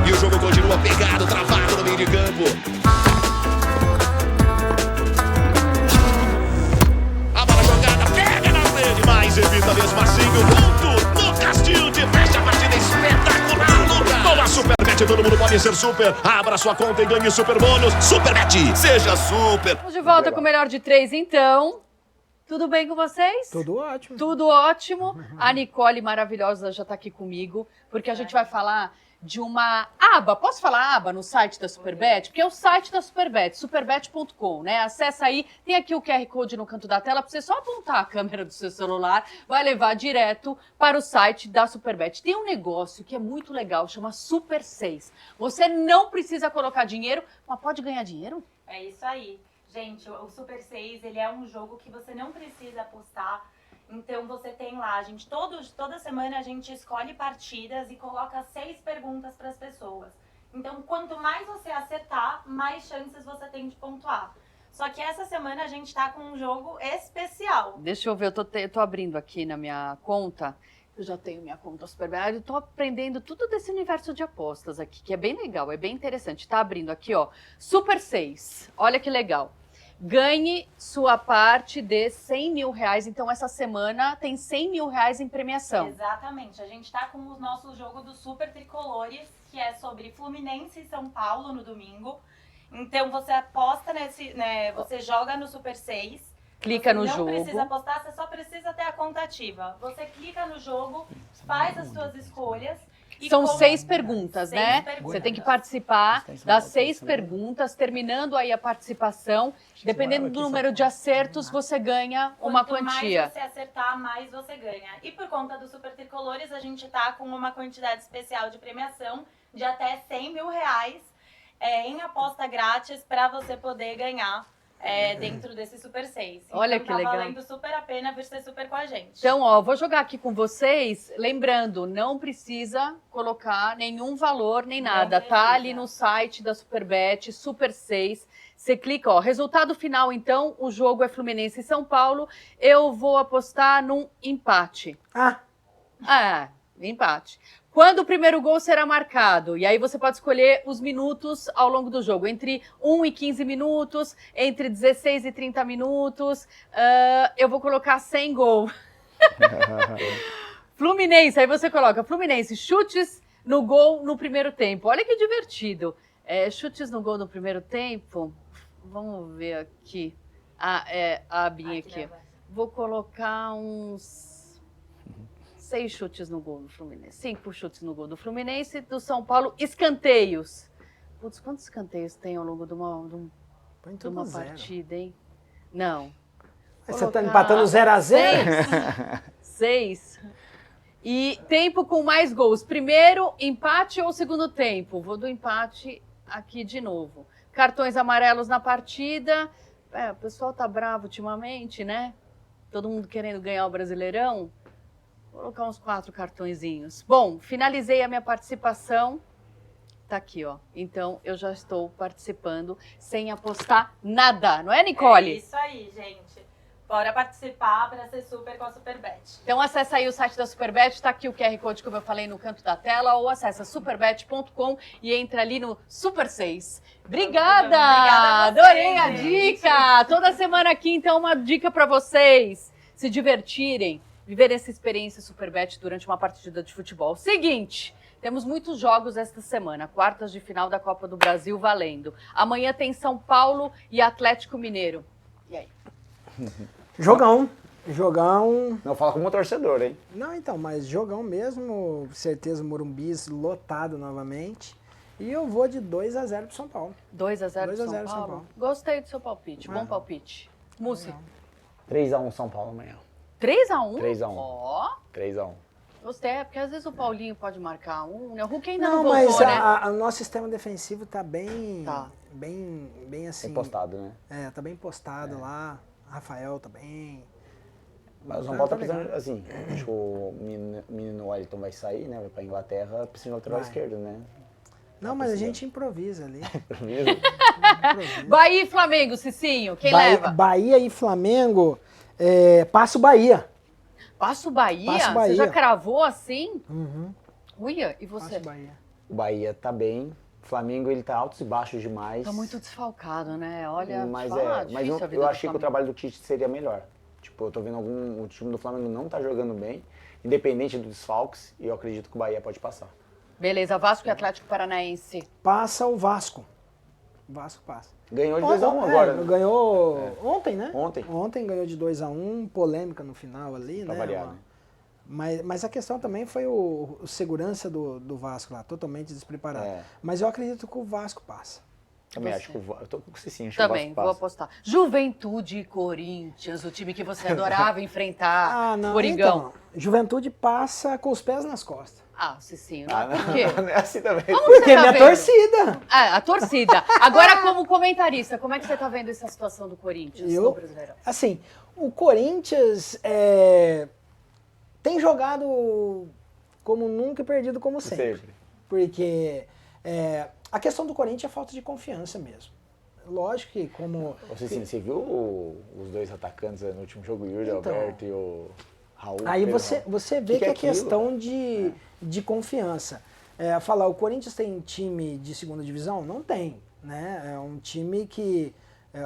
E o jogo continua pegado, travado no meio de campo. A bola jogada, pega na rede, mas evita mesmo assim o ponto. Lucas Tilde fecha a partida espetacular, Lucas. Com a Superbet, todo mundo pode ser super. Abra sua conta e ganhe super bônus. Superbet, seja super.
Vamos de volta com o Melhor de Três, então. Tudo bem com vocês?
tudo ótimo.
Tudo ótimo. A Nicole, maravilhosa, já está aqui comigo, porque a gente vai falar de uma aba. Posso falar aba no site da Superbet? Porque é o site da Superbet, superbet.com, né? Acessa aí, tem aqui o QR Code no canto da tela, para você só apontar a câmera do seu celular, vai levar direto para o site da Superbet. Tem um negócio que é muito legal, chama Super 6. Você não precisa colocar dinheiro, mas pode ganhar dinheiro?
É isso aí. Gente, o Super 6, ele é um jogo que você não precisa apostar. Então, você tem lá, toda semana a gente escolhe partidas e coloca 6 perguntas para as pessoas. Então, quanto mais você acertar, mais chances você tem de pontuar. Só que essa semana a gente tá com um jogo especial.
Deixa eu ver, eu tô abrindo aqui na minha conta. Eu já tenho minha conta Superbet. Eu tô aprendendo tudo desse universo de apostas aqui, que é bem legal, é bem interessante. Tá abrindo aqui, ó, Super 6. Olha que legal. Ganhe sua parte de 100 mil reais. Então, essa semana tem 100 mil reais em premiação.
Exatamente. A gente tá com o nosso jogo do Super Tricolores, que é sobre Fluminense e São Paulo no domingo. Então, você aposta nesse, né, você joga no Super 6.
Clica no jogo.
Não precisa apostar, você só precisa ter a conta ativa. Você clica no jogo, faz as suas escolhas.
São 6 perguntas, né? Você tem que participar das 6 perguntas, terminando aí a participação. Dependendo do número de acertos, você ganha uma quantia.
Quanto mais você acertar, mais você ganha. E por conta do Super Tricolores, a gente tá com uma quantidade especial de premiação de até 100 mil reais em aposta grátis para você poder ganhar dentro desse Super 6.
Olha
então,
que legal.
Tá valendo super a pena vir ser super com a gente.
Então, ó, vou jogar aqui com vocês. Lembrando, não precisa colocar nenhum valor nem nada. Tá ali no site da Superbet, Super 6. Você clica, ó, resultado final, então, o jogo é Fluminense e São Paulo. Eu vou apostar num empate. Empate. Quando o primeiro gol será marcado? E aí você pode escolher os minutos ao longo do jogo. Entre 1 e 15 minutos, entre 16 e 30 minutos. Eu vou colocar 100 gol. Fluminense, aí você coloca Fluminense, chutes no gol no primeiro tempo. Olha que divertido. Chutes no gol no primeiro tempo. Vamos ver aqui. A abinha aqui. Vou colocar uns 6 chutes no gol do Fluminense. 5 chutes no gol do Fluminense. Do São Paulo, escanteios. Putz, quantos escanteios tem ao longo de uma partida, hein? Não.
Você tá empatando 0-0?
6. E tempo com mais gols. Primeiro, empate ou segundo tempo? Vou do empate aqui de novo. Cartões amarelos na partida. O pessoal tá bravo ultimamente, né? Todo mundo querendo ganhar o Brasileirão. Vou colocar uns 4 cartõezinhos. Bom, finalizei a minha participação. Tá aqui, ó. Então, eu já estou participando sem apostar nada. Não é, Nicole?
É isso aí, gente. Bora participar para ser super com a Superbet.
Então, acessa aí o site da Superbet. Tá aqui o QR Code, como eu falei, no canto da tela. Ou acessa superbet.com e entra ali no Super 6. Obrigada!
Obrigada a vocês,
Adorei a
gente.
dica! Toda semana aqui, então, uma dica para vocês se divertirem. Viver essa experiência Superbet durante uma partida de futebol. Seguinte, temos muitos jogos esta semana. Quartas de final da Copa do Brasil valendo. Amanhã tem São Paulo e Atlético Mineiro. E aí?
Jogão.
Não fala como torcedor, hein?
Não, então, mas jogão mesmo. Certeza, Morumbis lotado novamente. E eu vou de 2-0 pro São Paulo.
2-0
2 a 0
São
São
Paulo?
Paulo.
Gostei do seu palpite. Bom palpite. Mussi.
3-1 São Paulo amanhã.
3-1?
3-1.
Ó.
3-1.
Gostei, porque às vezes o Paulinho pode marcar um, né? O Hulk ainda
Não,
não
mas
voltou, né?
o nosso sistema defensivo tá bem, bem assim.
Bem postado, né?
Tá bem postado lá. Rafael tá bem.
Mas o São Paulo tá precisando, assim, acho que o menino Wellington vai sair, né? Vai pra Inglaterra, precisa de lateral esquerdo, né?
Não, mas a gente improvisa ali.
Bahia e Flamengo, Cicinho, quem leva?
Bahia e Flamengo, passa o Bahia.
Passa o Bahia?
Passa o Bahia.
Você já cravou assim?
Uhum.
Uia, e você?
Passa o Bahia.
O Bahia tá bem. O Flamengo, ele tá altos e baixos demais.
Tá muito desfalcado, né? Olha,
mas
mas
eu achei que o trabalho do Tite seria melhor. Tipo, eu tô vendo o time do Flamengo não tá jogando bem, independente dos desfalques, e eu acredito que o Bahia pode passar.
Beleza, Vasco e Atlético Paranaense.
Passa o Vasco. O Vasco passa.
Ganhou de 2-1 agora, né?
Ganhou ontem, né?
Ontem.
Ontem ganhou de 2-1, polêmica no final ali,
Pra
né?
variar, né?
Mas a questão também foi o segurança do Vasco lá, totalmente despreparado. Mas eu acredito que o Vasco passa.
Também acho que eu tô com o Cicinho, acho
Também,
que o Vasco
vou
passa.
apostar. Juventude e Corinthians, o time que você adorava enfrentar.
não,
Coringão.
então, Juventude passa com os pés nas costas.
Cicinho, por quê?
Não é assim também.
Porque
tá
minha
vendo?
torcida.
A torcida. Agora, como comentarista, como é que você tá vendo essa situação do Corinthians no Brasileirão?
Assim, o Corinthians tem jogado como nunca e perdido como sempre. Porque a questão do Corinthians é falta de confiança mesmo. Lógico que como...
Você viu os dois atacantes no último jogo, o Yuri Alberto e o Raul?
Aí você vê que é questão de confiança. Falar, o Corinthians tem time de segunda divisão? Não tem. Né? É um time que,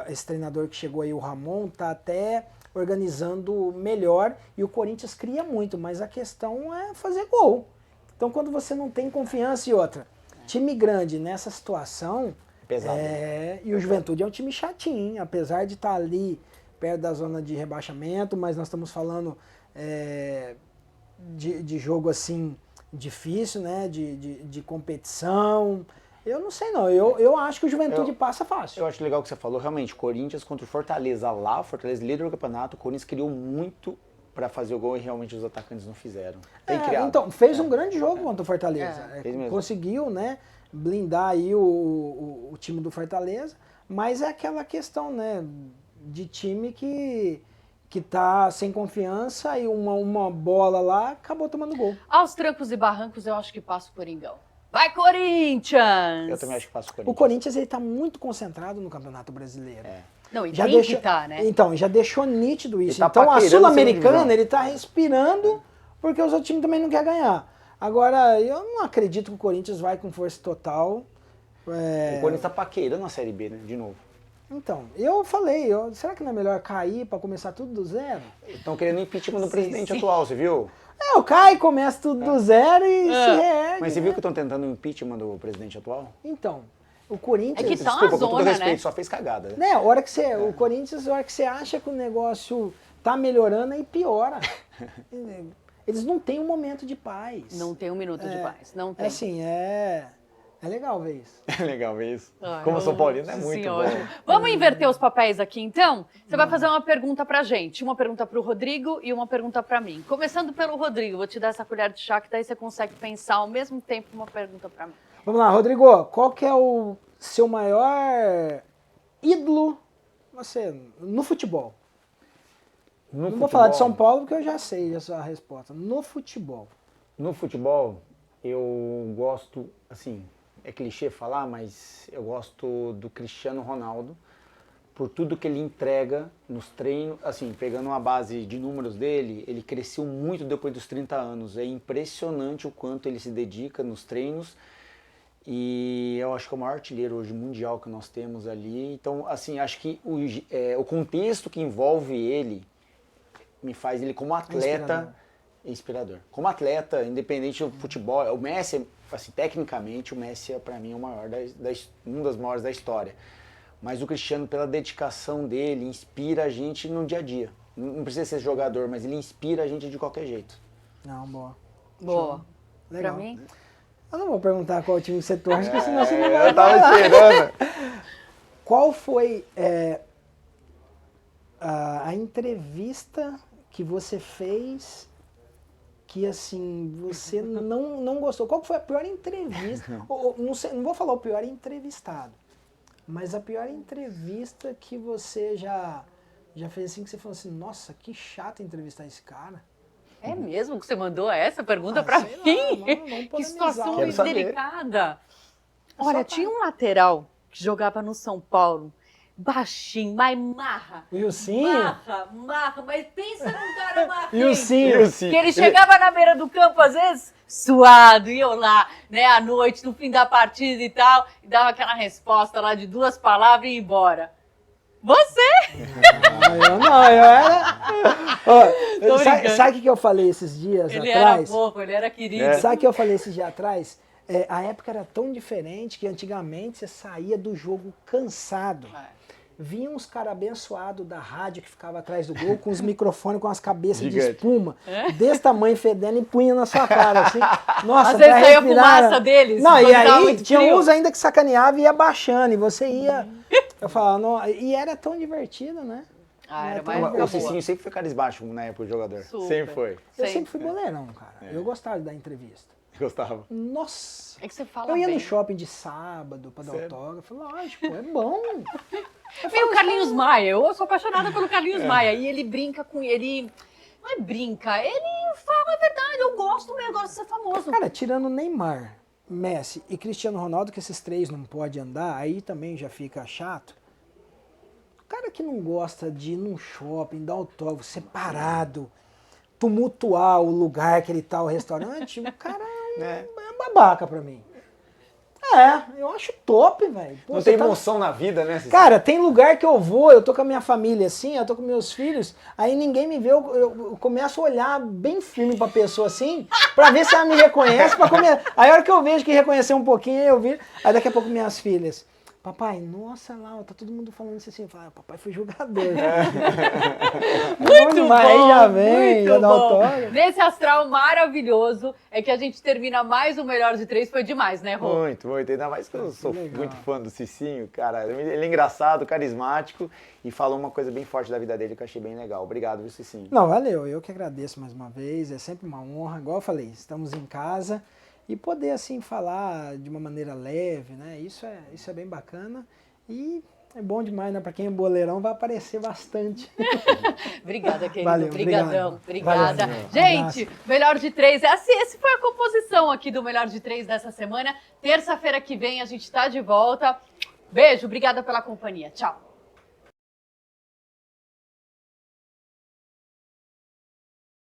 esse treinador que chegou aí, o Ramon, tá até organizando melhor e o Corinthians cria muito, mas a questão é fazer gol. Então quando você não tem confiança e outra, time grande nessa situação,
pesado.
E o Juventude é um time chatinho, apesar de estar ali perto da zona de rebaixamento, mas nós estamos falando de jogo assim difícil, né? De competição. Eu não sei não, eu acho que o Juventude passa fácil.
Eu acho legal o que você falou, realmente, Corinthians contra o Fortaleza lá, o Fortaleza líder do campeonato, o Corinthians criou muito pra fazer o gol e realmente os atacantes não fizeram. Tem criado.
Então, fez um grande jogo contra o Fortaleza.
Fez mesmo.
Conseguiu, né, blindar aí o time do Fortaleza, mas é aquela questão, né, de time que tá sem confiança e uma bola lá acabou tomando gol.
Aos trancos e barrancos, eu acho que passa o Coringão. Vai, Corinthians!
Eu também acho que passa o Corinthians.
O Corinthians, ele tá muito concentrado no Campeonato Brasileiro.
Não, e tem que tá, né?
Então, já deixou nítido isso.
Tá
Então, a
paquerando
Sul-Americana, ele tá respirando porque os outros times também não querem ganhar. Agora, eu não acredito que o Corinthians vai com força total.
O Corinthians tá paquerando a Série B, né? De novo.
Então, eu falei, será que não é melhor cair para começar tudo do zero?
Estão querendo impeachment do presidente atual, você viu?
Eu caio, começa tudo do zero e se reergue.
Mas você viu que estão tentando o impeachment do presidente atual?
Então, o Corinthians...
É que tá
Desculpa,
uma
com todo
zona,
respeito,
né?
só fez cagada.
Né, o Corinthians, a hora que você acha que o negócio tá melhorando, aí piora. Eles não têm um momento de paz.
Não tem um minuto de paz, não tem.
Assim, é legal ver isso.
É legal ver isso. Como São Paulino é muito bom.
Vamos inverter os papéis aqui, então? Você vai fazer uma pergunta pra gente, uma pergunta pro Rodrigo e uma pergunta pra mim. Começando pelo Rodrigo, vou te dar essa colher de chá, que daí você consegue pensar ao mesmo tempo uma pergunta pra mim.
Vamos lá, Rodrigo, qual que é o seu maior ídolo no futebol? Não vou falar de São Paulo porque eu já sei essa resposta. No futebol.
No futebol, eu gosto, assim, é clichê falar, mas eu gosto do Cristiano Ronaldo por tudo que ele entrega nos treinos, assim, pegando uma base de números dele, ele cresceu muito depois dos 30 anos. É impressionante o quanto ele se dedica nos treinos e eu acho que é o maior artilheiro hoje mundial que nós temos ali. Então, assim, acho que o contexto que envolve ele me faz ele como atleta inspirador. Como atleta, independente do futebol, o Messi, assim, tecnicamente, o Messi para mim é o maior um dos maiores da história. Mas o Cristiano, pela dedicação dele, inspira a gente no dia a dia. Não precisa ser jogador, mas ele inspira a gente de qualquer jeito.
Não, boa.
Boa.
Legal.
Pra mim?
Eu não vou perguntar qual time você torce, porque senão você não vai
Eu tava
falar.
esperando.
Qual foi a entrevista que você fez que assim, você não gostou. Qual que foi a pior entrevista? Não sei, não vou falar o pior entrevistado, mas a pior entrevista que você já fez assim, que você falou assim, nossa, que chato entrevistar esse cara.
É mesmo que você mandou essa pergunta pra
sei
mim?
lá, vamos
Que situação
Quero saber.
delicada. Olha, tinha um lateral que jogava no São Paulo, baixinho, mas marra.
O Ilcinho?
Marra, mas pensa num cara marrinho.
Ilcinho.
Que ele chegava na beira do campo, às vezes, suado, ia lá, né, à noite, no fim da partida e tal, e dava aquela resposta lá de 2 palavras e ia embora. Você?
Eu não, eu era...
Tô brincando.
Sabe o que eu falei esses dias
Ele
atrás?
era fofo, ele era querido.
Sabe o que eu falei esses dias atrás? A época era tão diferente que antigamente você saía do jogo cansado. Vinha uns caras abençoados da rádio que ficava atrás do gol com os microfones com as cabeças de espuma, desse tamanho fedendo e punha na sua cara, assim. Nossa,
às vezes saía fumaça deles.
Não, e
quando tava
aí
muito
tinha
frio.
uns ainda que sacaneava e ia baixando, e você ia... Eu falava, não, e era tão divertido, né?
Era
tão
mais
O
boa.
Cicinho sempre foi carismático na época de jogador.
Super.
Sempre foi.
Eu sempre fui goleirão, cara. Eu gostava de dar entrevista.
Gostava.
Nossa!
É que você fala
Eu ia
bem.
no shopping de sábado pra dar autógrafo. Lógico, é bom.
Meio Carlinhos Maia, eu sou apaixonada pelo Carlinhos Maia. E ele brinca com ele. Não é brinca, ele fala a verdade. Eu gosto de ser famoso.
Cara, tirando Neymar, Messi e Cristiano Ronaldo, que esses 3 não podem andar, aí também já fica chato. O cara que não gosta de ir num shopping, dar autógrafo separado, tumultuar o lugar que ele tá, o restaurante, o cara é babaca pra mim. Eu acho top, velho. Pô,
Não
você
tem
tá-
emoção na vida, né, Cicinho?
Cara, tem lugar que eu vou, eu tô com a minha família assim, eu tô com meus filhos, aí ninguém me vê, eu começo a olhar bem firme pra pessoa assim, pra ver se ela me reconhece, pra comer. Aí a hora que eu vejo que reconheceu um pouquinho, eu vi, aí daqui a pouco minhas filhas, papai, nossa lá, tá todo mundo falando isso assim, eu falo, papai foi jogador.
Muito bom,
Aí já vem,
muito
já dá
bom.
autógrafo.
Nesse astral maravilhoso, é que a gente termina mais o Melhor de 3, foi demais, né, Rô?
Muito, muito. Ainda mais que eu sou
legal.
muito fã do Cicinho, cara. Ele é engraçado, carismático e falou uma coisa bem forte da vida dele que eu achei bem legal. Obrigado, viu, Cicinho?
Não, valeu, eu que agradeço mais uma vez, é sempre uma honra, igual eu falei, estamos em casa e poder assim falar de uma maneira leve, né, isso é bem bacana e é bom demais, né, pra quem é boleirão vai aparecer bastante.
Obrigada, querido.
Valeu,
Obrigadão.
obrigado.
Obrigada.
Valeu,
Gente, Melhor de 3. Essa foi a composição aqui do Melhor de 3 dessa semana. Terça-feira que vem a gente tá de volta. Beijo, obrigada pela companhia. Tchau.